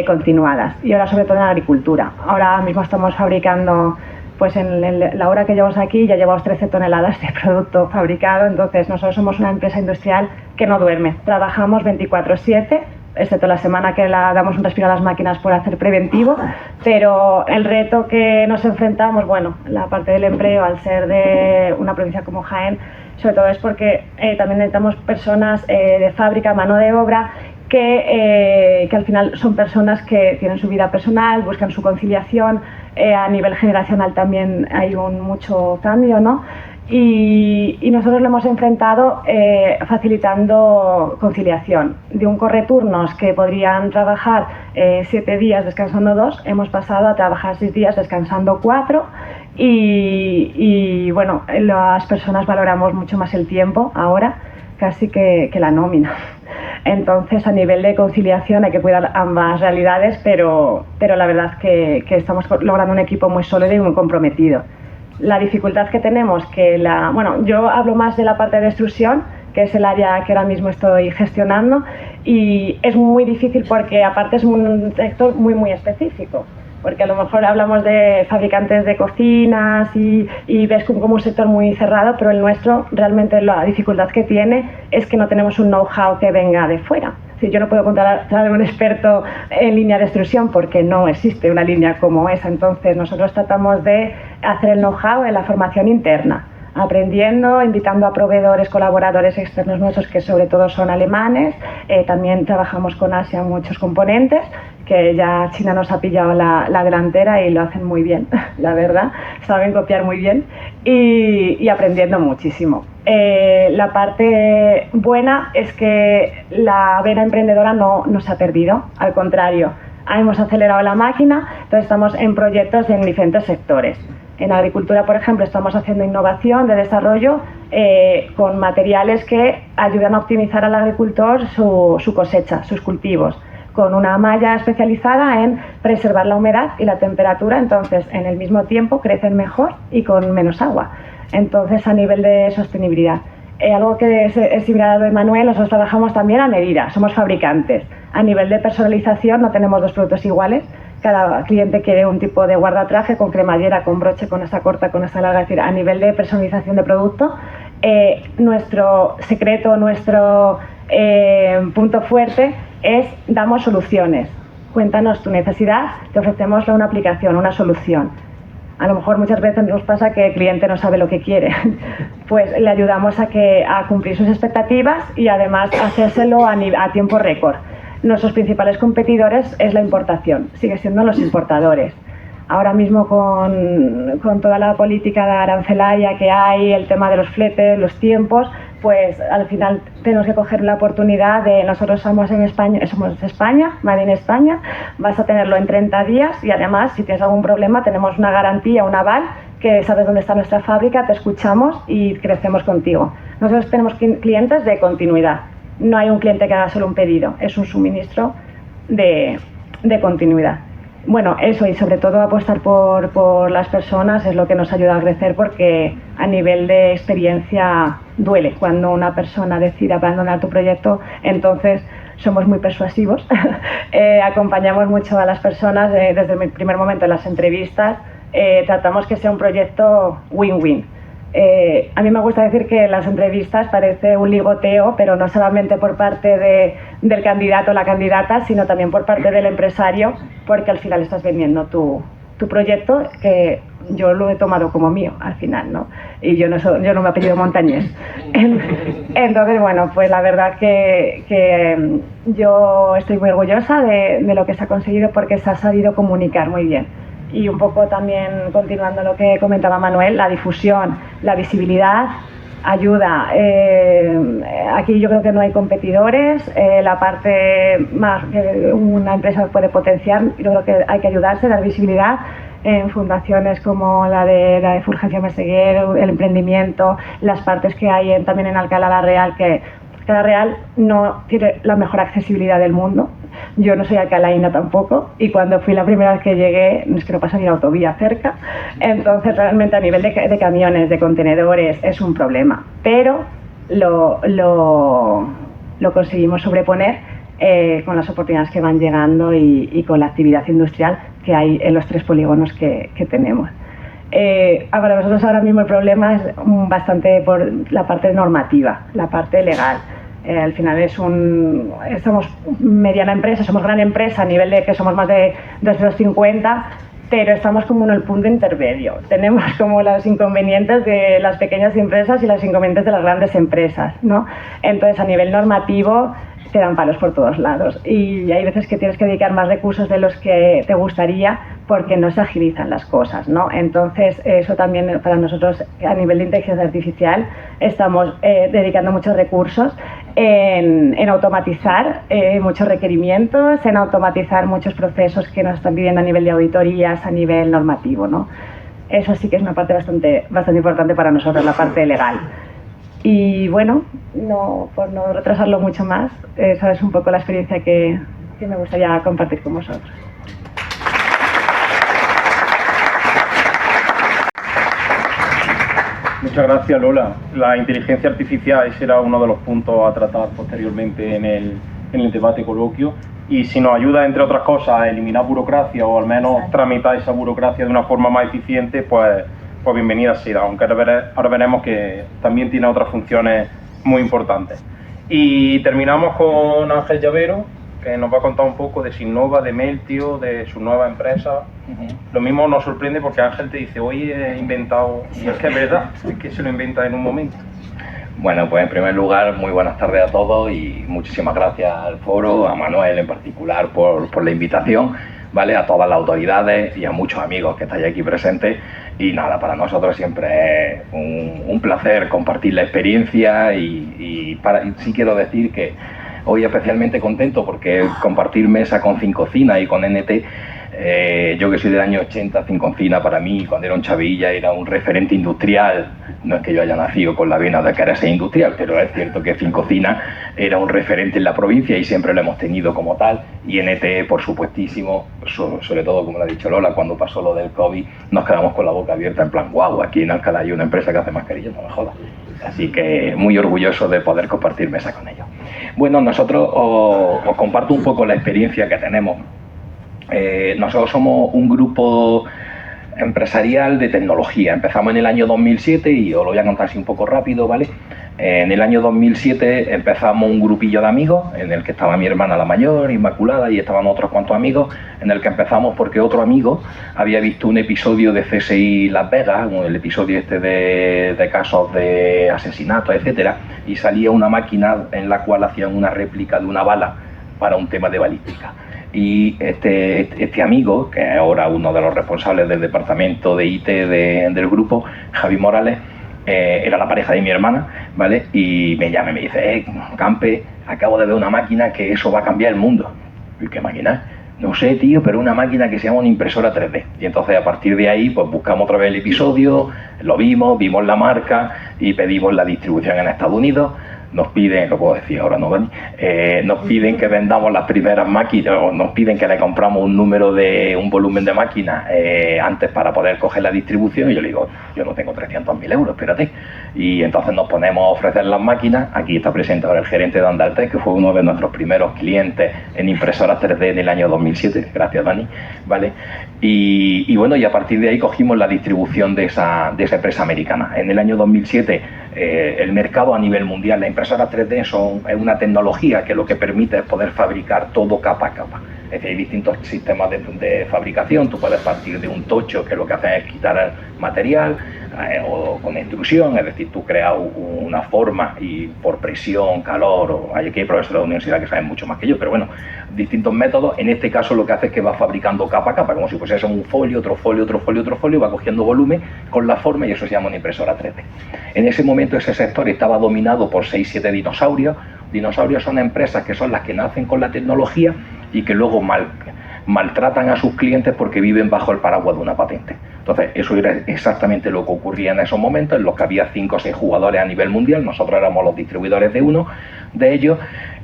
Speaker 4: continuadas, y ahora sobre todo en la agricultura. Ahora mismo estamos fabricando, pues en la hora que llevamos aquí ya llevamos 13 toneladas de producto fabricado. Entonces nosotros somos una empresa industrial que no duerme, trabajamos 24/7, excepto la semana que damos un respiro a las máquinas por hacer preventivo, pero el reto que nos enfrentamos, bueno, la parte del empleo, al ser de una provincia como Jaén, sobre todo es porque también necesitamos personas de fábrica, mano de obra, que al final son personas que tienen su vida personal, buscan su conciliación. A nivel generacional también hay mucho cambio, ¿no? Y nosotros lo hemos enfrentado facilitando conciliación. De un correturnos que podrían trabajar 7 días descansando 2, hemos pasado a trabajar 6 días descansando 4, y bueno, las personas valoramos mucho más el tiempo ahora, casi que la nómina. Entonces, a nivel de conciliación hay que cuidar ambas realidades, pero la verdad es que estamos logrando un equipo muy sólido y muy comprometido. La dificultad que tenemos, bueno, yo hablo más de la parte de extrusión, que es el área que ahora mismo estoy gestionando, y es muy difícil porque aparte es un sector muy, muy específico. Porque a lo mejor hablamos de fabricantes de cocinas y ves como un sector muy cerrado, pero el nuestro realmente la dificultad que tiene es que no tenemos un know-how que venga de fuera. Yo no puedo contratar a un experto en línea de extrusión porque no existe una línea como esa. Entonces nosotros tratamos de hacer el know-how en la formación interna, aprendiendo, invitando a proveedores, colaboradores externos nuestros que sobre todo son alemanes. También trabajamos con Asia en muchos componentes, que ya China nos ha pillado la delantera y lo hacen muy bien, la verdad, saben copiar muy bien, y aprendiendo muchísimo. La parte buena es que la vena emprendedora no se ha perdido, al contrario, hemos acelerado la máquina. Entonces estamos en proyectos en diferentes sectores. En agricultura, por ejemplo, estamos haciendo innovación de desarrollo con materiales que ayudan a optimizar al agricultor su cosecha, sus cultivos, con una malla especializada en preservar la humedad y la temperatura. Entonces, en el mismo tiempo crecen mejor y con menos agua. Entonces, a nivel de sostenibilidad. Algo que es similar a lo de Manuel, nosotros trabajamos también a medida, somos fabricantes. A nivel de personalización no tenemos 2 productos iguales. Cada cliente quiere un tipo de guardatraje con cremallera, con broche, con esta corta, con esta larga. Es decir, a nivel de personalización de producto, nuestro secreto, nuestro punto fuerte es damos soluciones. Cuéntanos tu necesidad, te ofrecemos una aplicación, una solución. A lo mejor muchas veces nos pasa que el cliente no sabe lo que quiere. Pues le ayudamos a cumplir sus expectativas y además hacérselo a tiempo récord. Nuestros principales competidores es la importación, sigue siendo los importadores. Ahora mismo con toda la política de arancelaria que hay, el tema de los fletes, los tiempos, pues al final tenemos que coger la oportunidad de nosotros somos España, Made in España, vas a tenerlo en 30 días y además si tienes algún problema tenemos una garantía, un aval, que sabes dónde está nuestra fábrica, te escuchamos y crecemos contigo. Nosotros tenemos clientes de continuidad. No hay un cliente que haga solo un pedido, es un suministro de continuidad. Bueno, eso, y sobre todo apostar por las personas es lo que nos ayuda a crecer, porque a nivel de experiencia duele cuando una persona decide abandonar tu proyecto. Entonces somos muy persuasivos, acompañamos mucho a las personas desde el primer momento en las entrevistas, tratamos que sea un proyecto win-win. A mí me gusta decir que en las entrevistas parece un ligoteo, pero no solamente por parte del candidato o la candidata, sino también por parte del empresario, porque al final estás vendiendo tu proyecto, que yo lo he tomado como mío al final, ¿no? Y yo no me apellido Montañés. Entonces, bueno, pues la verdad que yo estoy muy orgullosa de lo que se ha conseguido, porque se ha sabido comunicar muy bien. Y un poco también, continuando lo que comentaba Manuel, la difusión, la visibilidad ayuda. Aquí yo creo que no hay competidores, la parte más que una empresa puede potenciar, yo creo que hay que ayudarse, dar visibilidad en fundaciones como la de Fulgencio Meseguer, el emprendimiento, las partes que hay también en Alcalá la Real, que Alcalá Real no tiene la mejor accesibilidad del mundo. Yo no soy alcalaína tampoco, y cuando fui la primera vez que llegué es que no pasa ni la autovía cerca. Entonces realmente a nivel de camiones, de contenedores es un problema, pero lo conseguimos sobreponer con las oportunidades que van llegando y con la actividad industrial que hay en los 3 polígonos que tenemos. Para nosotros ahora mismo el problema es bastante por la parte normativa, la parte legal. Al final somos mediana empresa, somos gran empresa a nivel de que somos más de 250, pero estamos como en el punto intermedio. Tenemos como los inconvenientes de las pequeñas empresas y los inconvenientes de las grandes empresas, ¿no? Entonces, a nivel normativo, te dan palos por todos lados y hay veces que tienes que dedicar más recursos de los que te gustaría porque no se agilizan las cosas, ¿no? Entonces, eso también para nosotros a nivel de inteligencia artificial estamos dedicando muchos recursos en automatizar muchos requerimientos, en automatizar muchos procesos que nos están pidiendo a nivel de auditorías, a nivel normativo, ¿no? Eso sí que es una parte bastante importante para nosotros, la parte legal. Y bueno, por no retrasarlo mucho más, esa es un poco la experiencia que me gustaría compartir con vosotros.
Speaker 2: Muchas gracias, Lola. La inteligencia artificial, ese era uno de los puntos a tratar posteriormente en el debate coloquio. Y si nos ayuda, entre otras cosas, a eliminar burocracia o al menos tramitar esa burocracia de una forma más eficiente, pues bienvenida sea, aunque ahora veremos que también tiene otras funciones muy importantes. Y terminamos con Ángel Llavero, que nos va a contar un poco de Sinnova, de Meltio, de su nueva empresa. Lo mismo nos sorprende porque Ángel te dice, hoy he inventado, y es que es verdad, es que se lo inventa en un momento.
Speaker 5: Bueno, pues en primer lugar, muy buenas tardes a todos y muchísimas gracias al foro, a Manuel en particular por la invitación, ¿vale? A todas las autoridades y a muchos amigos que estáis aquí presentes. Y nada, para nosotros siempre es un placer compartir la experiencia y sí quiero decir que hoy especialmente contento porque compartir mesa con Cincocina y con NT, yo que soy del año 80, Cincocina para mí, cuando era un chavilla, era un referente industrial. No es que yo haya nacido con la vena de querer ser industrial, pero es cierto que Cincocina era un referente en la provincia y siempre lo hemos tenido como tal. Y NT, por supuestísimo, sobre todo, como lo ha dicho Lola, cuando pasó lo del COVID, nos quedamos con la boca abierta en plan, guau, aquí en Alcalá hay una empresa que hace mascarillas, no me jodas. Así que muy orgulloso de poder compartir mesa con ellos. Bueno, nosotros os comparto un poco la experiencia que tenemos. Nosotros somos un grupo empresarial de tecnología. Empezamos en el año 2007 y os lo voy a contar así un poco rápido, ¿vale? En el año 2007 empezamos un grupillo de amigos en el que estaba mi hermana la mayor, Inmaculada, y estaban otros cuantos amigos, en el que empezamos porque otro amigo había visto un episodio de CSI Las Vegas, el episodio este de casos de asesinatos, etcétera, y salía una máquina en la cual hacían una réplica de una bala para un tema de balística. Y este amigo, que es ahora uno de los responsables del departamento de IT del grupo, Javi Morales, era la pareja de mi hermana, ¿vale? Y me llama y me dice, Campe, acabo de ver una máquina que eso va a cambiar el mundo. ¿Y qué máquina? No sé, tío, pero una máquina que se llama una impresora 3D. Y entonces a partir de ahí, pues buscamos otra vez el episodio, lo vimos la marca y pedimos la distribución en Estados Unidos. Nos piden, lo puedo decir ahora, ¿no, Dani? Nos piden que vendamos las primeras máquinas, o nos piden que le compramos un volumen de máquinas antes para poder coger la distribución. Y yo le digo, yo no tengo 300.000 euros, espérate. Y entonces nos ponemos a ofrecer las máquinas. Aquí está presente ahora el gerente de Andaltec, que fue uno de nuestros primeros clientes en impresoras 3D en el año 2007. Gracias, Dani. ¿Vale? Y bueno, y a partir de ahí cogimos la distribución de esa empresa americana. En el año 2007, el mercado a nivel mundial, la impresora 3D es una tecnología que lo que permite es poder fabricar todo capa a capa. Es decir, hay distintos sistemas de fabricación. Tú puedes partir de un tocho, que lo que hace es quitar el material, o con extrusión, es decir, tú creas una forma y por presión, calor, o hay aquí profesores de la universidad que saben mucho más que yo, pero bueno, distintos métodos. En este caso lo que hace es que va fabricando capa a capa, como si fuese un folio, otro folio, otro folio, otro folio, va cogiendo volumen con la forma y eso se llama una impresora 3D. En ese momento ese sector estaba dominado por 6-7 dinosaurios. Dinosaurios son empresas que son las que nacen con la tecnología y que luego maltratan a sus clientes porque viven bajo el paraguas de una patente. Entonces, eso era exactamente lo que ocurría en esos momentos, en los que había 5 o 6 jugadores a nivel mundial. Nosotros éramos los distribuidores de uno de ellos,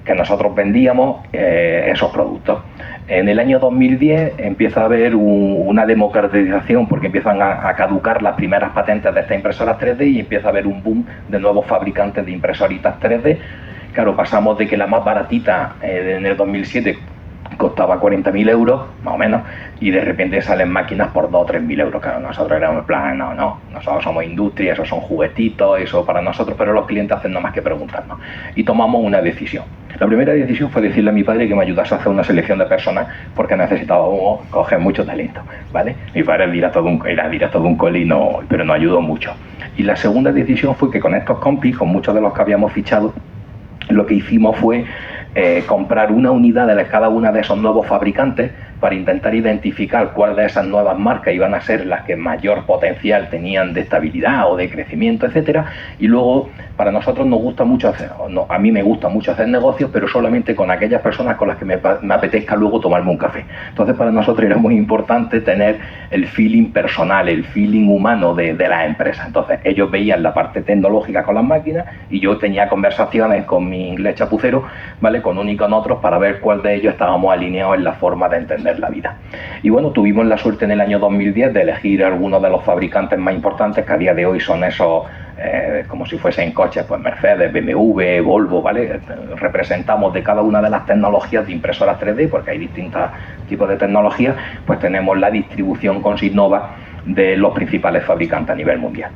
Speaker 5: que nosotros vendíamos esos productos. En el año 2010 empieza a haber una democratización porque empiezan a caducar las primeras patentes de estas impresoras 3D y empieza a haber un boom de nuevos fabricantes de impresoritas 3D Claro, pasamos de que la más baratita en el 2007 costaba 40.000 euros, más o menos, y de repente salen máquinas por 2.000 o 3.000 euros. Claro, nosotros éramos en plan, no, nosotros somos industria, esos son juguetitos, eso para nosotros, pero los clientes hacen nada más que preguntarnos. Y tomamos una decisión. La primera decisión fue decirle a mi padre que me ayudase a hacer una selección de personas porque necesitábamos coger mucho talento, ¿vale? Mi padre era director de un cole, pero no ayudó mucho. Y la segunda decisión fue que con estos compis, con muchos de los que habíamos fichado, lo que hicimos fue comprar una unidad de cada una de esos nuevos fabricantes para intentar identificar cuál de esas nuevas marcas iban a ser las que mayor potencial tenían de estabilidad o de crecimiento, etcétera. Y luego, para nosotros nos gusta mucho hacer, a mí me gusta mucho hacer negocios, pero solamente con aquellas personas con las que me apetezca luego tomarme un café. Entonces, para nosotros era muy importante tener el feeling personal, el feeling humano de las empresas. Entonces, ellos veían la parte tecnológica con las máquinas y yo tenía conversaciones con mis chapuceros, ¿vale? Con unos y con otros para ver cuál de ellos estábamos alineados en la forma de entender la vida. Y bueno, tuvimos la suerte en el año 2010 de elegir algunos de los fabricantes más importantes que a día de hoy son esos, como si fuesen coches, pues Mercedes, BMW, Volvo, ¿vale? Representamos de cada una de las tecnologías de impresoras 3D, porque hay distintos tipos de tecnologías, pues tenemos la distribución con Signova de los principales fabricantes a nivel mundial.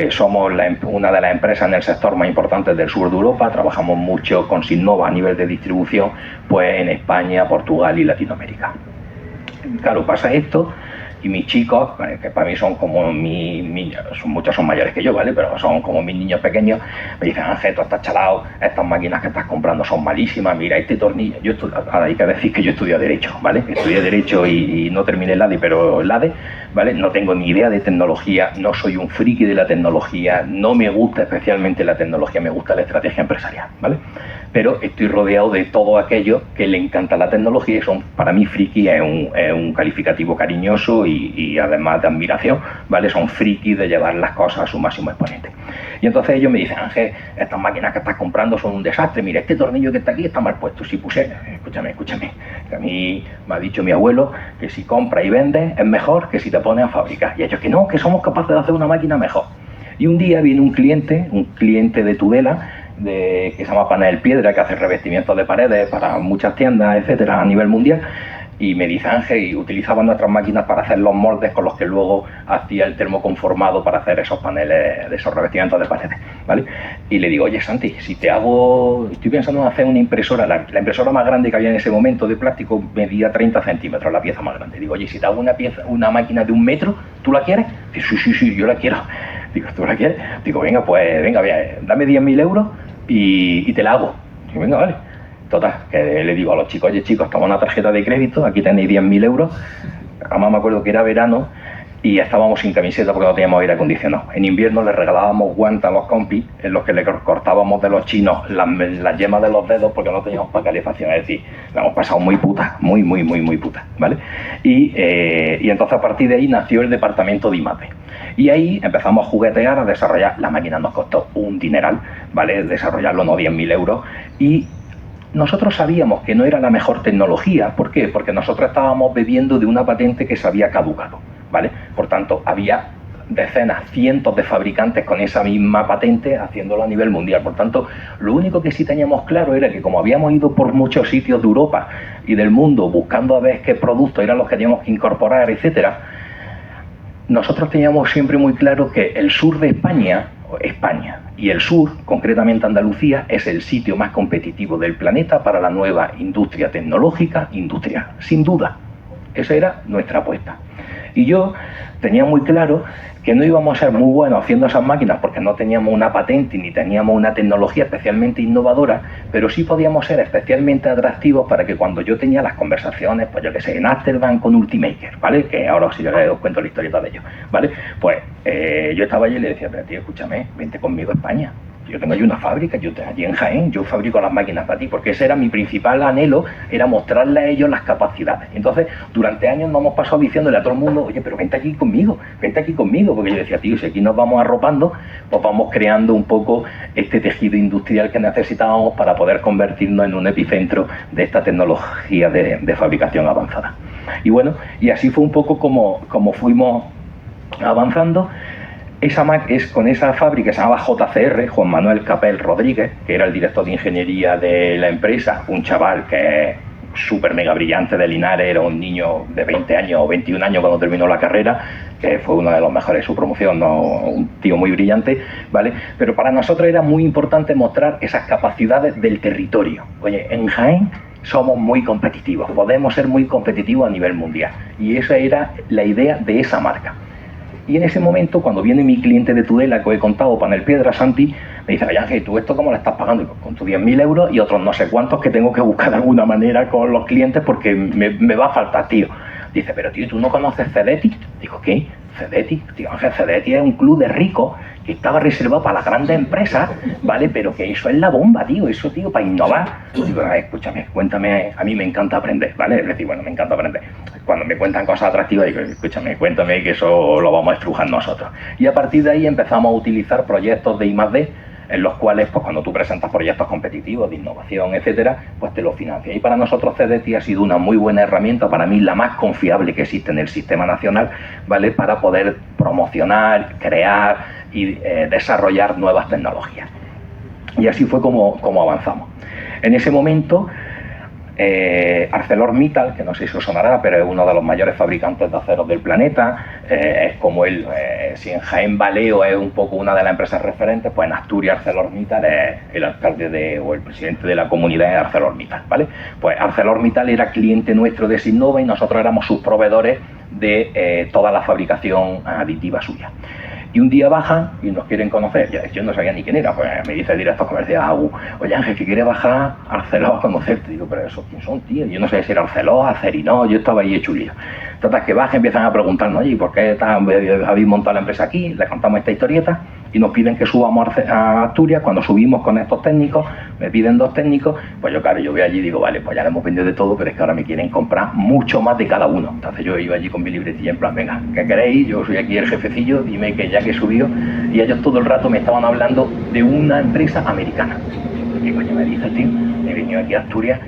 Speaker 5: Somos una de las empresas en el sector más importante del sur de Europa, trabajamos mucho con Signova a nivel de distribución, pues en España, Portugal y Latinoamérica. Claro, pasa esto y mis chicos, que para mí son como muchos son mayores que yo, ¿vale? Pero son como mis niños pequeños, me dicen, Ángel, tú estás chalado, estas máquinas que estás comprando son malísimas, mira este tornillo. Ahora hay que decir que yo estudio Derecho, ¿vale? Estudié Derecho y no terminé el ADE, pero el ADE, ¿vale? No tengo ni idea de tecnología, no soy un friki de la tecnología, no me gusta especialmente la tecnología, me gusta la estrategia empresarial, ¿vale? Pero estoy rodeado de todo aquello que le encanta la tecnología y son, para mí, friki es un calificativo cariñoso y además de admiración, ¿vale? Son frikis de llevar las cosas a su máximo exponente. Y entonces ellos me dicen, Ángel, estas máquinas que estás comprando son un desastre, mira, este tornillo que está aquí está mal puesto. Si puse, escúchame, que a mí me ha dicho mi abuelo que si compras y vendes es mejor que si te pones a fabricar. Y ellos que no, que somos capaces de hacer una máquina mejor. Y un día viene un cliente de Tudela, que se llama Panel Piedra, que hace revestimientos de paredes para muchas tiendas, etcétera, a nivel mundial, y me dice, Ángel, y utilizaban nuestras máquinas para hacer los moldes con los que luego hacía el termoconformado para hacer esos paneles, de esos revestimientos de paredes, ¿vale? Y le digo, oye, Santi, si te hago, estoy pensando en hacer una impresora, la impresora más grande que había en ese momento de plástico medía 30 centímetros, la pieza más grande. Digo, oye, si te hago una máquina de 1 metro, ¿tú la quieres? Dice, sí, yo la quiero. Digo, ¿tú la quieres? Digo, venga, dame 10.000 euros y te la hago. Digo, venga, vale. Total, que le digo a los chicos, oye chicos, toma una tarjeta de crédito, aquí tenéis 10.000 euros. Además me acuerdo que era verano y estábamos sin camiseta porque no teníamos aire acondicionado. En invierno les regalábamos guantes a los compis en los que le cortábamos de los chinos las yemas de los dedos porque no teníamos para calefacción. Es decir, la hemos pasado muy puta, muy puta, ¿vale? Y entonces a partir de ahí nació el departamento de IMAPE. Y ahí empezamos a juguetear, a desarrollar. La máquina nos costó un dineral, ¿vale? Desarrollarlo, no 10.000 euros. Y nosotros sabíamos que no era la mejor tecnología. ¿Por qué? Porque nosotros estábamos bebiendo de una patente que se había caducado, ¿vale? Por tanto, había decenas, cientos de fabricantes con esa misma patente haciéndolo a nivel mundial. Por tanto, lo único que sí teníamos claro era que como habíamos ido por muchos sitios de Europa y del mundo buscando a ver qué productos eran los que teníamos que incorporar, etcétera, nosotros teníamos siempre muy claro que el sur de España y el sur, concretamente Andalucía, es el sitio más competitivo del planeta para la nueva industria tecnológica industrial, sin duda. Esa era nuestra apuesta. Y yo tenía muy claro que no íbamos a ser muy buenos haciendo esas máquinas porque no teníamos una patente ni teníamos una tecnología especialmente innovadora, pero sí podíamos ser especialmente atractivos para que cuando yo tenía las conversaciones, pues yo que sé, en Amsterdam con Ultimaker, ¿vale? Que ahora si yo os cuento la historieta de ellos, ¿vale? Pues yo estaba allí y le decía, pero tío, escúchame, vente conmigo a España. Yo tengo allí una fábrica, allí en Jaén, yo fabrico las máquinas para ti, porque ese era mi principal anhelo, era mostrarle a ellos las capacidades. Entonces, durante años nos hemos pasado diciéndole a todo el mundo, oye, pero vente aquí conmigo, porque yo decía, tío, si aquí nos vamos arropando, pues vamos creando un poco este tejido industrial que necesitábamos para poder convertirnos en un epicentro de esta tecnología de fabricación avanzada. Y bueno, y así fue un poco como fuimos avanzando. con esa fábrica que se llamaba JCR, Juan Manuel Capel Rodríguez, que era el director de ingeniería de la empresa, un chaval que es súper mega brillante de Linares, era un niño de 20 años o 21 años cuando terminó la carrera, que fue uno de los mejores de su promoción, ¿no? Un tío muy brillante, ¿vale? Pero para nosotros era muy importante mostrar esas capacidades del territorio. Oye, en Jaén somos muy competitivos, podemos ser muy competitivos a nivel mundial, y esa era la idea de esa marca. Y en ese momento, cuando viene mi cliente de Tudela, que os he contado, Panel Piedra, Santi, me dice, oye Ángel, ¿tú esto cómo le estás pagando? Digo, con tus 10.000 euros y otros no sé cuántos que tengo que buscar de alguna manera con los clientes porque me va a faltar, tío. Dice, pero tío, ¿tú no conoces Cedeti? Digo, ¿qué? Cedeti. Tío, Ángel, Cedeti es un club de ricos que estaba reservado para las grandes empresas, ¿vale? Pero que eso es la bomba, tío, eso, tío, para innovar. Digo, escúchame, cuéntame, a mí me encanta aprender, ¿vale? Es decir, bueno, me encanta aprender. Cuando me cuentan cosas atractivas, digo, escúchame, cuéntame que eso lo vamos a estrujar nosotros. Y a partir de ahí empezamos a utilizar proyectos de I+D, en los cuales, pues cuando tú presentas proyectos competitivos de innovación, etcétera, pues te lo financia. Y para nosotros Cedeti ha sido una muy buena herramienta, para mí la más confiable que existe en el sistema nacional, ¿vale? Para poder promocionar, crear y desarrollar nuevas tecnologías. Y así fue como avanzamos. En ese momento, ArcelorMittal, que no sé si os sonará, pero es uno de los mayores fabricantes de acero del planeta, es como si en Jaén Valeo es un poco una de las empresas referentes, pues en Asturias ArcelorMittal es el alcalde o el presidente de la comunidad de ArcelorMittal, ¿vale? Pues ArcelorMittal era cliente nuestro de Sinnova y nosotros éramos sus proveedores de toda la fabricación aditiva suya. Y un día bajan y nos quieren conocer. Yo no sabía ni quién era, pues me dice el director comercial, oye Ángel, que quiere bajar Arcelor a conocerte. Digo, pero ¿esos quién son, tío? Yo no sé si era Arcelor, Acerinox, yo estaba ahí hecho lío. Total, que bajan, empiezan a preguntarnos, oye, ¿por qué habéis montado la empresa aquí? Le contamos esta historieta y nos piden que subamos a Asturias. Cuando subimos con estos técnicos, me piden 2 técnicos, pues yo claro, yo voy allí y digo, vale, pues ya le hemos vendido de todo, pero es que ahora me quieren comprar mucho más de cada uno. Entonces yo iba allí con mi libretilla en plan, venga, ¿qué queréis? Yo soy aquí el jefecillo, dime que ya que he subido. Y ellos todo el rato me estaban hablando de una empresa americana. ¿Qué coño me dice el tío? He venido aquí a Asturias,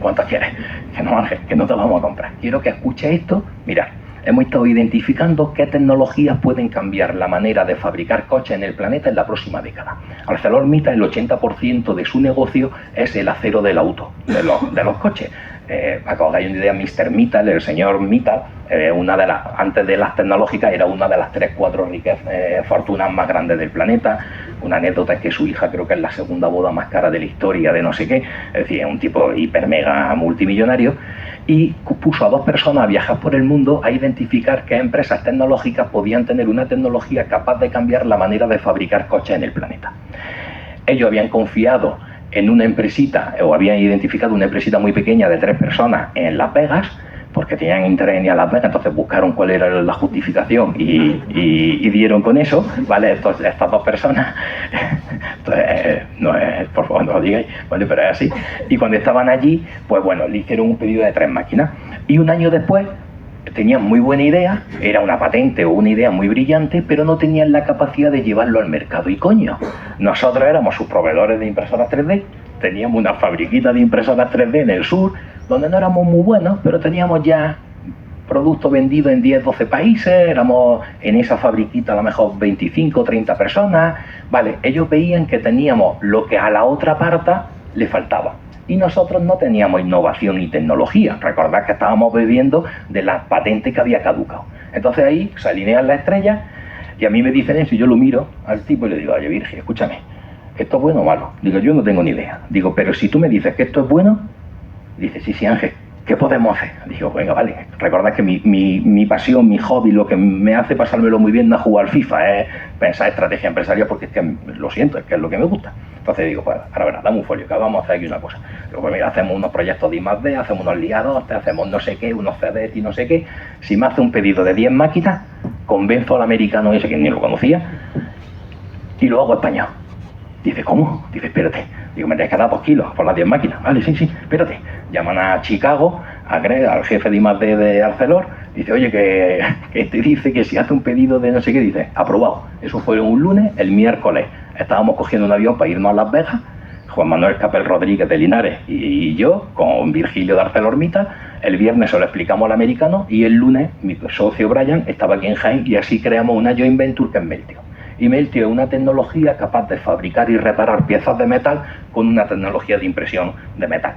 Speaker 5: ¿cuántas quieres? Que no, Ángel, que no te vamos a comprar. Quiero que escuches esto. Mirad, hemos estado identificando qué tecnologías pueden cambiar la manera de fabricar coches en el planeta en la próxima década. ArcelorMittal, el 80% de su negocio es el acero del auto, de los coches. Para que os hagáis una idea, Mr. Mittal, el señor Mittal, antes de las tecnológicas, era una de las 3-4 fortunas más grandes del planeta. Una anécdota es que su hija creo que es la segunda boda más cara de la historia de no sé qué, es decir, es un tipo hiper mega multimillonario, y puso a 2 personas a viajar por el mundo a identificar qué empresas tecnológicas podían tener una tecnología capaz de cambiar la manera de fabricar coches en el planeta. Ellos habían confiado en una empresita, o habían identificado una empresita muy pequeña de 3 personas en Las Vegas, porque tenían interés en ir a Las Vegas, entonces buscaron cuál era la justificación y dieron con eso, ¿vale? Estas 2 personas, entonces, no es, por favor no lo digáis, ¿vale? Pero es así. Y cuando estaban allí, pues bueno, le hicieron un pedido de 3 máquinas. Y un año después, tenían muy buena idea, era una patente o una idea muy brillante, pero no tenían la capacidad de llevarlo al mercado. Y coño, nosotros éramos sus proveedores de impresoras 3D, teníamos una fabriquita de impresoras 3D en el sur, donde no éramos muy buenos, pero teníamos ya productos vendidos en 10-12 países, éramos en esa fabriquita a lo mejor 25 30 personas, vale, ellos veían que teníamos lo que a la otra parte le faltaba. Y nosotros no teníamos innovación y tecnología. Recordad que estábamos viviendo de las patentes que había caducado. Entonces ahí se alinean las estrellas y a mí me dicen eso y yo lo miro al tipo y le digo, oye Virgen, escúchame, ¿esto es bueno o malo? Digo, yo no tengo ni idea. Digo, pero si tú me dices que esto es bueno, dice, sí Ángel, ¿qué podemos hacer? Digo, venga, vale. Recordad que mi pasión, mi hobby, lo que me hace pasármelo muy bien no es jugar al FIFA, es pensar estrategia empresarial, porque es que lo siento, es que es lo que me gusta. Entonces digo, pues ahora verás, dame un folio, que vamos a hacer aquí una cosa. Digo, pues mira, hacemos unos proyectos de I+D, hacemos unos liados, hacemos no sé qué, unos CDs y no sé qué. Si me hace un pedido de 10 máquinas, convenzo al americano ese que ni lo conocía y lo hago español. Dice, ¿cómo? Dice, espérate. Digo, me tienes que dar 2 kilos por las 10 máquinas. Vale, sí, espérate. Llaman a Chicago, a Greg, al jefe de I+D de Arcelor. Dice, oye, que este dice que si hace un pedido de no sé qué, dice, aprobado. Eso fue un lunes, el miércoles estábamos cogiendo un avión para irnos a Las Vegas. Juan Manuel Capel Rodríguez de Linares y yo, con Virgilio de ArcelorMittal, El viernes se lo explicamos al americano y el lunes mi socio Brian estaba aquí en Jaén y así creamos una joint venture que es Meltio. Y Meltio es una tecnología capaz de fabricar y reparar piezas de metal con una tecnología de impresión de metal.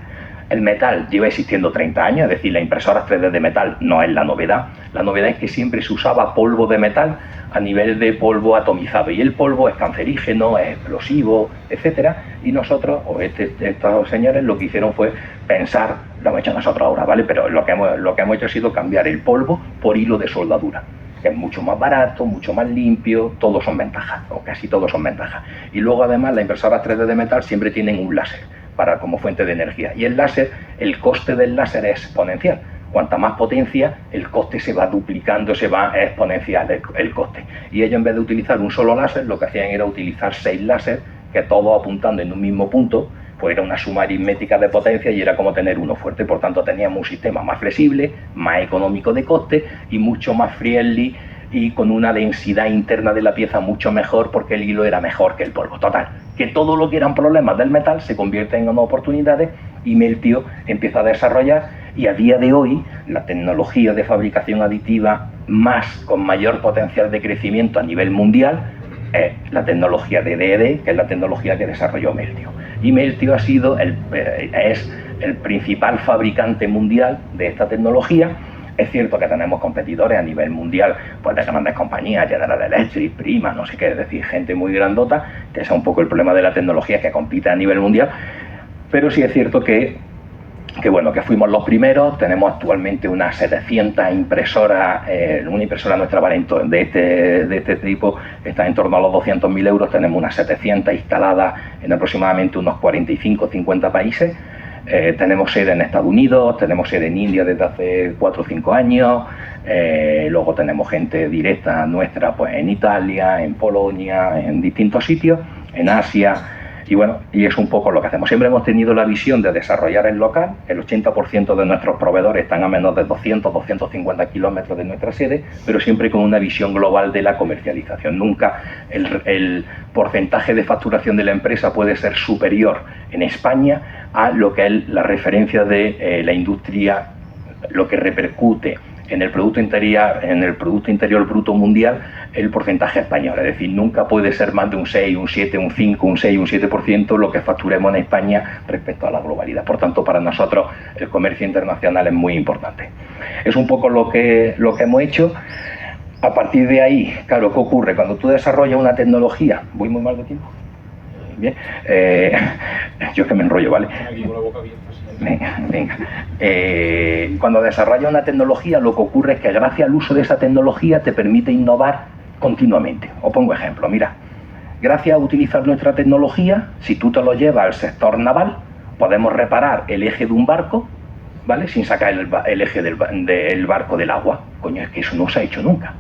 Speaker 5: El metal lleva existiendo 30 años, es decir, las impresoras 3D de metal no es la novedad. La novedad es que siempre se usaba polvo de metal a nivel de polvo atomizado y el polvo es cancerígeno, es explosivo, etcétera. Y nosotros, o estos señores, lo que hicieron fue pensar, lo hemos hecho nosotros ahora, ¿vale? Pero lo que hemos hecho ha sido cambiar el polvo por hilo de soldadura, que es mucho más barato, mucho más limpio, todos son ventajas, o casi todos son ventajas. Y luego además las impresoras 3D de metal siempre tienen un láser como fuente de energía. Y el láser, el coste del láser es exponencial. Cuanta más potencia, el coste se va duplicando, se va exponencial el coste. Y ellos, en vez de utilizar un solo láser, lo que hacían era utilizar 6 láser, que todos apuntando en un mismo punto, pues era una suma aritmética de potencia y era como tener uno fuerte. Por tanto, teníamos un sistema más flexible, más económico de coste y mucho más friendly y con una densidad interna de la pieza mucho mejor porque el hilo era mejor que el polvo. Total, que todo lo que eran problemas del metal se convierte en oportunidades y Meltio empieza a desarrollar, y a día de hoy la tecnología de fabricación aditiva con mayor potencial de crecimiento a nivel mundial es la tecnología de DED, que es la tecnología que desarrolló Meltio. Y Meltio es el principal fabricante mundial de esta tecnología. Es cierto que tenemos competidores a nivel mundial, pues de grandes compañías, General Electric, Prima, no sé qué, es decir, gente muy grandota, que es un poco el problema de la tecnología, que compite a nivel mundial, pero sí es cierto que fuimos los primeros. Tenemos actualmente unas 700 impresoras, una impresora nuestra Valento de este tipo está en torno a los 200.000 euros, tenemos unas 700 instaladas en aproximadamente unos 45-50 países. Tenemos sede en Estados Unidos, tenemos sede en India desde hace 4 o 5 años, luego tenemos gente directa nuestra pues en Italia, en Polonia, en distintos sitios, en Asia, y es un poco lo que hacemos. Siempre hemos tenido la visión de desarrollar el local. El 80% de nuestros proveedores están a menos de 200-250 kilómetros de nuestra sede, pero siempre con una visión global de la comercialización. Nunca el porcentaje de facturación de la empresa puede ser superior en España a lo que es la referencia de la industria, lo que repercute en el Producto Interior Bruto Mundial, el porcentaje español. Es decir, nunca puede ser más de un 6, un 7, un 5, un 6, un 7% lo que facturemos en España respecto a la globalidad. Por tanto, para nosotros el comercio internacional es muy importante. Es un poco lo que hemos hecho. A partir de ahí, claro, ¿qué ocurre? Cuando tú desarrollas una tecnología... ¿Voy muy mal de tiempo? Bien. Yo es que me enrollo, ¿vale? Venga. Cuando desarrollas una tecnología, lo que ocurre es que gracias al uso de esa tecnología te permite innovar continuamente. Os pongo ejemplo, mira, gracias a utilizar nuestra tecnología, si tú te lo llevas al sector naval, podemos reparar el eje de un barco, ¿vale? Sin sacar el eje del barco del agua. Coño, es que eso no se ha hecho nunca.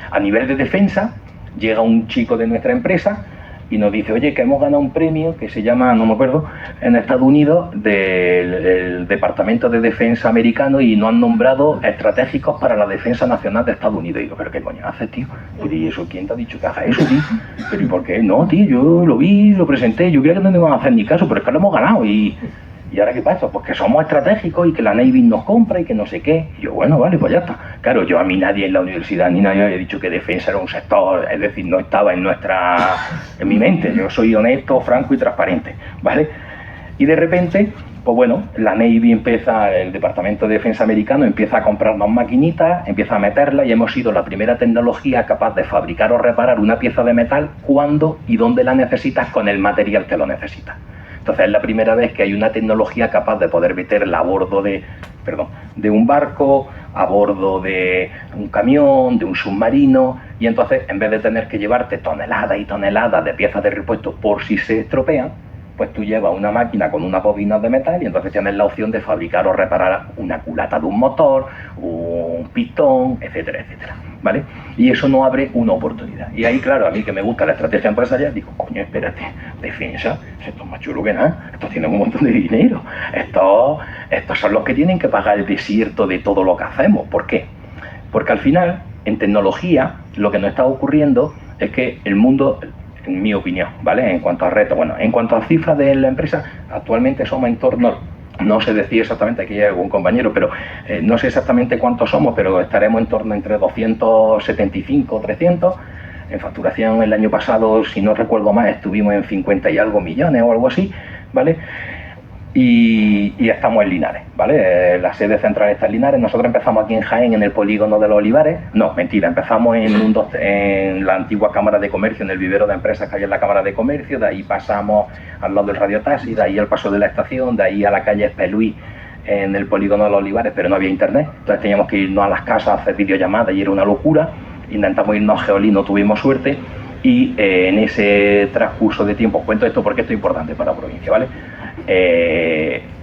Speaker 5: A nivel de defensa, llega un chico de nuestra empresa y nos dice, oye, que hemos ganado un premio que se llama, no me acuerdo, en Estados Unidos, del Departamento de Defensa americano, y nos han nombrado estratégicos para la defensa nacional de Estados Unidos. Y digo, ¿pero qué coño haces, tío? ¿Y eso quién te ha dicho que haga eso, tío? ¿Pero y por qué? No, tío, yo lo vi, lo presenté, yo creía que no me iban a hacer ni caso, pero es que lo hemos ganado. ¿Y ahora qué pasa? Pues que somos estratégicos y que la Navy nos compra y que no sé qué. Y yo, bueno, vale, pues ya está. Claro, a mí nadie en la universidad ni nadie había dicho que defensa era un sector, es decir, no estaba en mi mente. Yo soy honesto, franco y transparente, ¿vale? Y de repente, pues bueno, la Navy el Departamento de Defensa americano empieza a comprarnos maquinitas, empieza a meterlas, y hemos sido la primera tecnología capaz de fabricar o reparar una pieza de metal cuando y dónde la necesitas con el material que lo necesitas. Entonces es la primera vez que hay una tecnología capaz de poder meterla a bordo de un barco, a bordo de un camión, de un submarino, y entonces en vez de tener que llevarte toneladas y toneladas de piezas de repuesto por si se estropean, pues tú llevas una máquina con unas bobinas de metal y entonces tienes la opción de fabricar o reparar una culata de un motor, un pistón, etcétera, etcétera, ¿vale? Y eso nos abre una oportunidad. Y ahí, claro, a mí que me gusta la estrategia empresarial, digo, coño, espérate, defensa, esto es más chulo que nada, estos tienen un montón de dinero, estos son los que tienen que pagar el desierto de todo lo que hacemos. ¿Por qué? Porque al final, en tecnología, lo que nos está ocurriendo es que el mundo, en mi opinión, ¿vale? En cuanto a retos, bueno, en cuanto a cifras de la empresa, actualmente somos en torno no sé decir exactamente, aquí hay algún compañero, pero no sé exactamente cuántos somos, pero estaremos en torno entre 275 o 300. En facturación el año pasado, si no recuerdo mal, estuvimos en 50 y algo millones o algo así, ¿vale? Y estamos en Linares, ¿vale? La sede central está en Linares. Nosotros empezamos aquí en Jaén, en el polígono de los Olivares. No, mentira, empezamos en la antigua Cámara de Comercio, en el vivero de empresas que había en la Cámara de Comercio. De ahí pasamos al lado del radiotaxi, de ahí al paso de la estación, de ahí a la calle Espeluí, en el polígono de los Olivares, pero no había internet. Entonces teníamos que irnos a las casas a hacer videollamadas y era una locura. Intentamos irnos a Geolí, no tuvimos suerte. Y en ese transcurso de tiempo, cuento esto porque esto es importante para la provincia, ¿vale?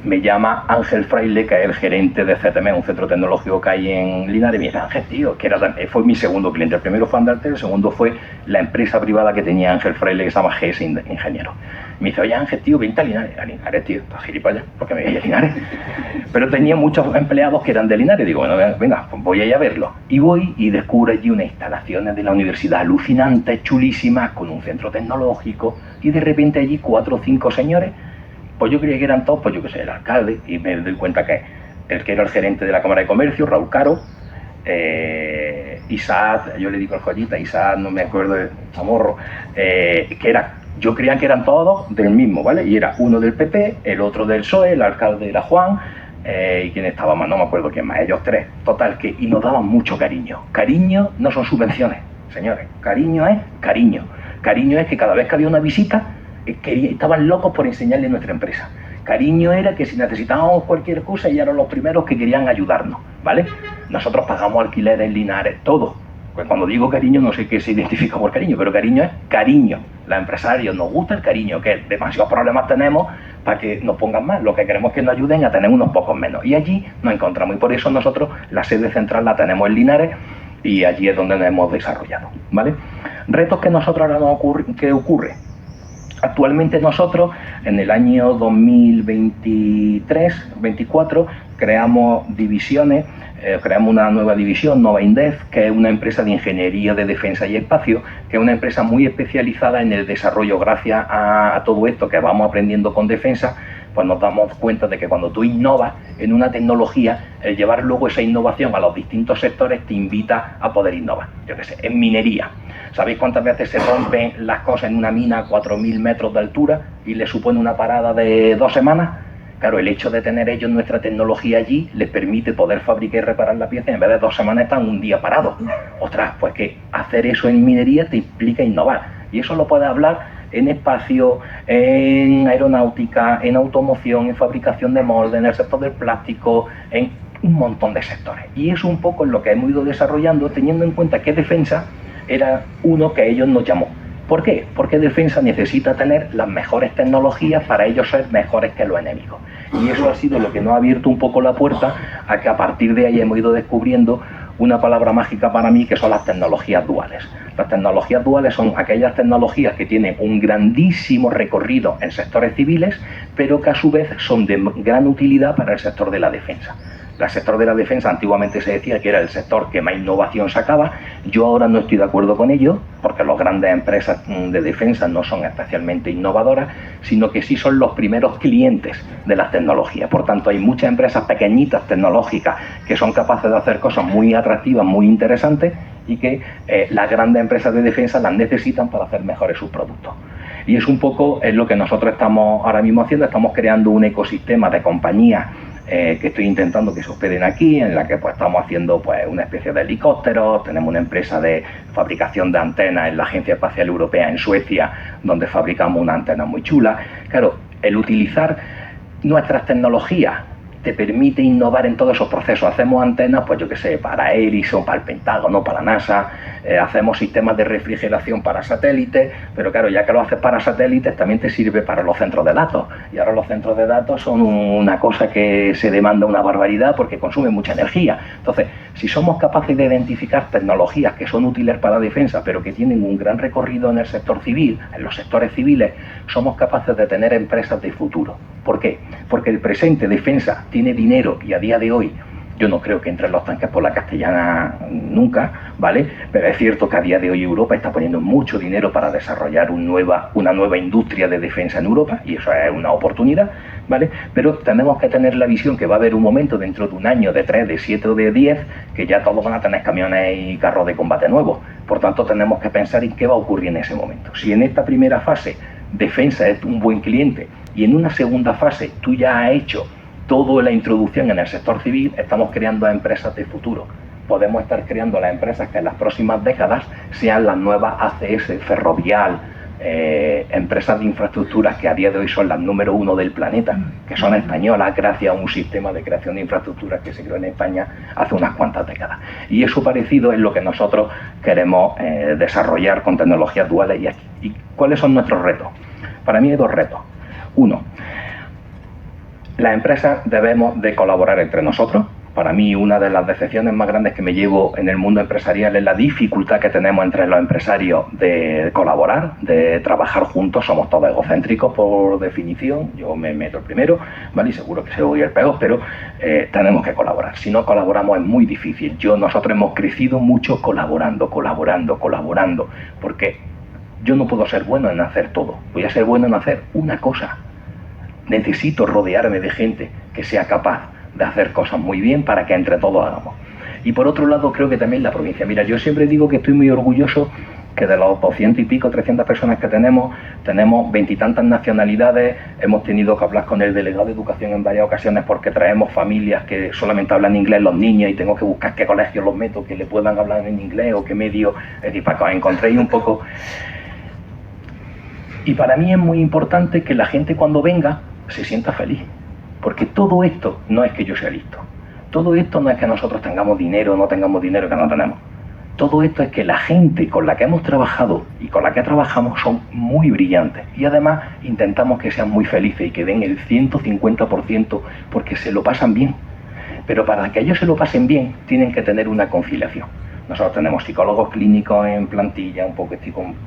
Speaker 5: Me llama Ángel Fraile, que es el gerente de CTM, un centro tecnológico que hay en Linares, y me dice: Ángel, tío, que fue mi segundo cliente. El primero fue Andartel, el segundo fue la empresa privada que tenía Ángel Fraile, que se llama GS Ingeniero. Me dice: oye, Ángel, tío, vente a Linares, tío, estás gilipollas, porque me voy a Linares. Pero tenía muchos empleados que eran de Linares. Digo, bueno, venga, pues voy a ir a verlo. Y voy y descubro allí unas instalaciones de la universidad alucinantes, chulísimas, con un centro tecnológico, y de repente allí 4 o 5 señores. Pues yo creía que eran todos, pues yo que sé, el alcalde, y me doy cuenta que el que era el gerente de la Cámara de Comercio, Raúl Caro, Isaac, yo le digo el joyita, Isaac, no me acuerdo, de Chamorro, que era, yo creía que eran todos del mismo, ¿vale? Y era uno del PP, el otro del PSOE, el alcalde era Juan, y quien estaba más, no me acuerdo quién más, ellos 3, total, y nos daban mucho cariño. Cariño no son subvenciones, señores, cariño es cariño. Cariño es que cada vez que había una visita, estaban locos por enseñarle nuestra empresa. Cariño era que si necesitábamos cualquier cosa, ya eran los primeros que querían ayudarnos, ¿vale? Nosotros pagamos alquiler en Linares, todo. Pues cuando digo cariño, no sé qué se identifica por cariño, pero cariño es cariño. Los empresarios nos gusta el cariño, que demasiados problemas tenemos para que nos pongan más. Lo que queremos es que nos ayuden a tener unos pocos menos. Y allí nos encontramos, y por eso nosotros la sede central la tenemos en Linares, y allí es donde nos hemos desarrollado, ¿vale? Retos que nosotros ahora nos ocurre. Actualmente nosotros, en el año 2023-24, creamos divisiones, creamos una nueva división, Nova Indef, que es una empresa de ingeniería de defensa y espacio, que es una empresa muy especializada en el desarrollo. Gracias a todo esto que vamos aprendiendo con defensa, pues nos damos cuenta de que cuando tú innovas en una tecnología, el llevar luego esa innovación a los distintos sectores te invita a poder innovar. Yo qué sé, en minería. ¿Sabéis cuántas veces se rompen las cosas en una mina a 4.000 metros de altura y le supone una parada de 2 semanas? Claro, el hecho de tener ellos nuestra tecnología allí les permite poder fabricar y reparar la pieza, y en vez de 2 semanas están un día parados. Ostras, pues que hacer eso en minería te implica innovar. Y eso lo puedes hablar en espacio, en aeronáutica, en automoción, en fabricación de moldes, en el sector del plástico, en un montón de sectores. Y eso un poco es lo que hemos ido desarrollando, teniendo en cuenta que defensa era uno que ellos nos llamó. ¿Por qué? Porque defensa necesita tener las mejores tecnologías para ellos ser mejores que los enemigos. Y eso ha sido lo que nos ha abierto un poco la puerta a que a partir de ahí hemos ido descubriendo una palabra mágica para mí, que son las tecnologías duales. Las tecnologías duales son aquellas tecnologías que tienen un grandísimo recorrido en sectores civiles, pero que a su vez son de gran utilidad para el sector de la defensa. El sector de la defensa antiguamente se decía que era el sector que más innovación sacaba. Yo ahora no estoy de acuerdo con ello, porque las grandes empresas de defensa no son especialmente innovadoras, sino que sí son los primeros clientes de las tecnologías. Por tanto, hay muchas empresas pequeñitas tecnológicas que son capaces de hacer cosas muy atractivas, muy interesantes, y que las grandes empresas de defensa las necesitan para hacer mejores sus productos. Y es un poco lo que nosotros estamos ahora mismo haciendo. Estamos creando un ecosistema de compañías que estoy intentando que se hospeden aquí, en la que pues estamos haciendo pues una especie de helicópteros. Tenemos una empresa de fabricación de antenas en la Agencia Espacial Europea en Suecia, donde fabricamos una antena muy chula. Claro, el utilizar nuestras tecnologías te permite innovar en todos esos procesos. Hacemos antenas, pues yo que sé, para Ericsson, para el Pentágono, para la NASA, hacemos sistemas de refrigeración para satélites, pero claro, ya que lo haces para satélites, también te sirve para los centros de datos. Y ahora los centros de datos son una cosa que se demanda una barbaridad porque consume mucha energía. Entonces, si somos capaces de identificar tecnologías que son útiles para la defensa, pero que tienen un gran recorrido en el sector civil, en los sectores civiles, somos capaces de tener empresas de futuro. ¿Por qué? Porque el presente defensa tiene dinero, y a día de hoy yo no creo que entren los tanques por la Castellana nunca, ¿vale? Pero es cierto que a día de hoy Europa está poniendo mucho dinero para desarrollar una nueva industria de defensa en Europa, y eso es una oportunidad. ¿vale? Pero tenemos que tener la visión que va a haber un momento dentro de un año, de 3, de 7 o de 10, que ya todos van a tener camiones y carros de combate nuevos. Por tanto, tenemos que pensar en qué va a ocurrir en ese momento. Si en esta primera fase defensa es un buen cliente y en una segunda fase tú ya has hecho toda la introducción en el sector civil, estamos creando empresas de futuro. Podemos estar creando las empresas que en las próximas décadas sean las nuevas ACS, Ferrovial, empresas de infraestructuras que a día de hoy son las número 1 del planeta, que son españolas gracias a un sistema de creación de infraestructuras que se creó en España hace unas cuantas décadas. Y eso parecido es lo que nosotros queremos desarrollar con tecnologías duales. ¿Y cuáles son nuestros retos? Para mí hay 2 retos. Uno, las empresas debemos de colaborar entre nosotros. Para mí una de las decepciones más grandes que me llevo en el mundo empresarial es la dificultad que tenemos entre los empresarios de colaborar, de trabajar juntos. Somos todos egocéntricos por definición, yo me meto el primero, ¿vale? Y seguro que soy el peor, pero tenemos que colaborar. Si no colaboramos es muy difícil. Nosotros hemos crecido mucho colaborando, porque yo no puedo ser bueno en hacer todo, voy a ser bueno en hacer una cosa. Necesito rodearme de gente que sea capaz de hacer cosas muy bien para que entre todos hagamos. Y por otro lado, creo que también la provincia. Mira, yo siempre digo que estoy muy orgulloso que de los 200 y pico, 300 personas que tenemos 20 y tantas nacionalidades. Hemos tenido que hablar con el delegado de educación en varias ocasiones porque traemos familias que solamente hablan inglés los niños y tengo que buscar qué colegios los meto que le puedan hablar en inglés o qué medio, es decir, para que os encontréis un poco. Y para mí es muy importante que la gente cuando venga se sienta feliz. Porque todo esto no es que yo sea listo. Todo esto no es que nosotros tengamos dinero o no tengamos dinero que no tenemos. Todo esto es que la gente con la que hemos trabajado y con la que trabajamos son muy brillantes. Y además intentamos que sean muy felices y que den el 150% porque se lo pasan bien. Pero para que ellos se lo pasen bien tienen que tener una conciliación. Nosotros tenemos psicólogos clínicos en plantilla, un poco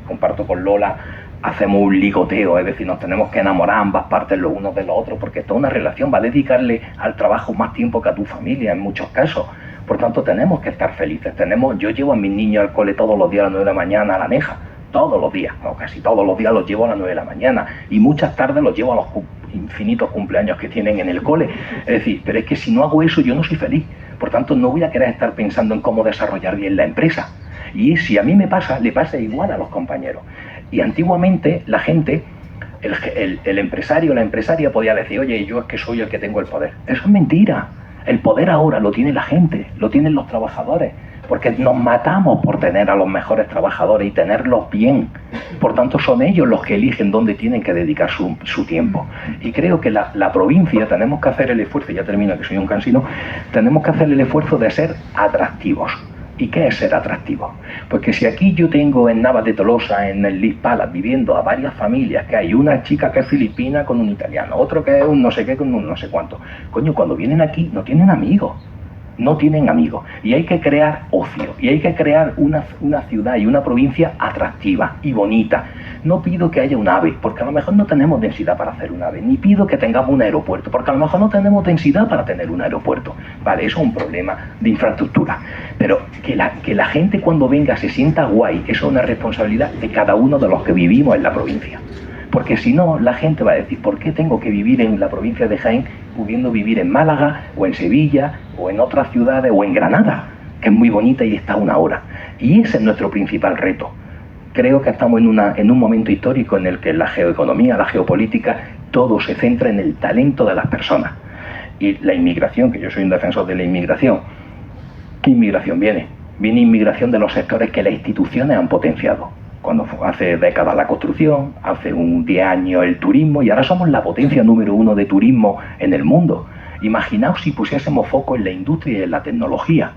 Speaker 5: comparto con Lola, hacemos un ligoteo, es decir, nos tenemos que enamorar ambas partes los unos de los otros, porque esto es una relación, va a dedicarle al trabajo más tiempo que a tu familia en muchos casos. Por tanto, tenemos que estar felices. Yo llevo a mis niños al cole todos los días a las 9 de la mañana a la Neja, todos los días, o casi todos los días los llevo a las 9 de la mañana, y muchas tardes los llevo a los infinitos cumpleaños que tienen en el cole. Es decir, pero es que si no hago eso yo no soy feliz. Por tanto, no voy a querer estar pensando en cómo desarrollar bien la empresa. Y si a mí me pasa, le pasa igual a los compañeros. Y antiguamente la gente, el empresario o la empresaria podía decir, oye, yo es que soy el que tengo el poder. Eso es mentira. El poder ahora lo tiene la gente, lo tienen los trabajadores, porque nos matamos por tener a los mejores trabajadores y tenerlos bien. Por tanto, son ellos los que eligen dónde tienen que dedicar su tiempo. Y creo que la provincia tenemos que hacer el esfuerzo, ya termino que soy un cansino, tenemos que hacer el esfuerzo de ser atractivos. ¿Y qué es ser atractivo? Pues que si aquí yo tengo en Navas de Tolosa, en el Lis Palace, viviendo a varias familias, que hay una chica que es filipina con un italiano, otro que es un no sé qué con un no sé cuánto. Coño, cuando vienen aquí no tienen amigos. No tienen amigos. Y hay que crear ocio. Y hay que crear una ciudad y una provincia atractiva y bonita. No pido que haya un AVE, porque a lo mejor no tenemos densidad para hacer un AVE. Ni pido que tengamos un aeropuerto, porque a lo mejor no tenemos densidad para tener un aeropuerto. Vale, eso es un problema de infraestructura. Pero que la gente cuando venga se sienta guay, eso es una responsabilidad de cada uno de los que vivimos en la provincia. Porque si no, la gente va a decir, ¿por qué tengo que vivir en la provincia de Jaén pudiendo vivir en Málaga, o en Sevilla, o en otras ciudades, o en Granada, que es muy bonita y está a 1 hora? Y ese es nuestro principal reto. Creo que estamos en un momento histórico en el que la geoeconomía, la geopolítica, todo se centra en el talento de las personas. Y la inmigración, que yo soy un defensor de la inmigración, ¿qué inmigración viene? Viene inmigración de los sectores que las instituciones han potenciado. Cuando hace décadas la construcción, hace 10 años el turismo, y ahora somos la potencia número 1 de turismo en el mundo. Imaginaos si pusiésemos foco en la industria y en la tecnología.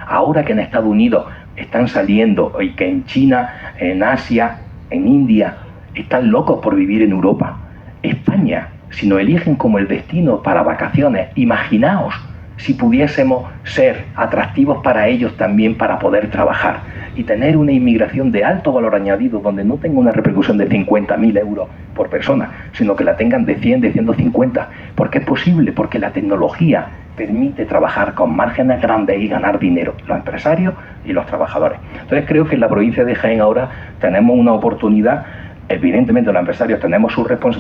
Speaker 5: Ahora que en Estados Unidos están saliendo, y que en China, en Asia, en India, están locos por vivir en Europa. España, si nos eligen como el destino para vacaciones, imaginaos si pudiésemos ser atractivos para ellos también para poder trabajar y tener una inmigración de alto valor añadido donde no tenga una repercusión de 50.000 euros por persona, sino que la tengan de 100, de 150. ¿Por qué es posible? Porque la tecnología permite trabajar con márgenes grandes y ganar dinero, los empresarios y los trabajadores. Entonces creo que en la provincia de Jaén ahora tenemos una oportunidad Evidentemente los empresarios tenemos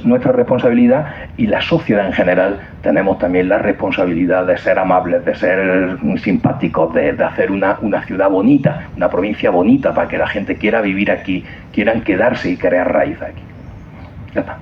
Speaker 5: nuestra responsabilidad y la sociedad en general tenemos también la responsabilidad de ser amables, de ser simpáticos, de hacer una ciudad bonita, una provincia bonita para que la gente quiera vivir aquí, quieran quedarse y crear raíz aquí. Ya está.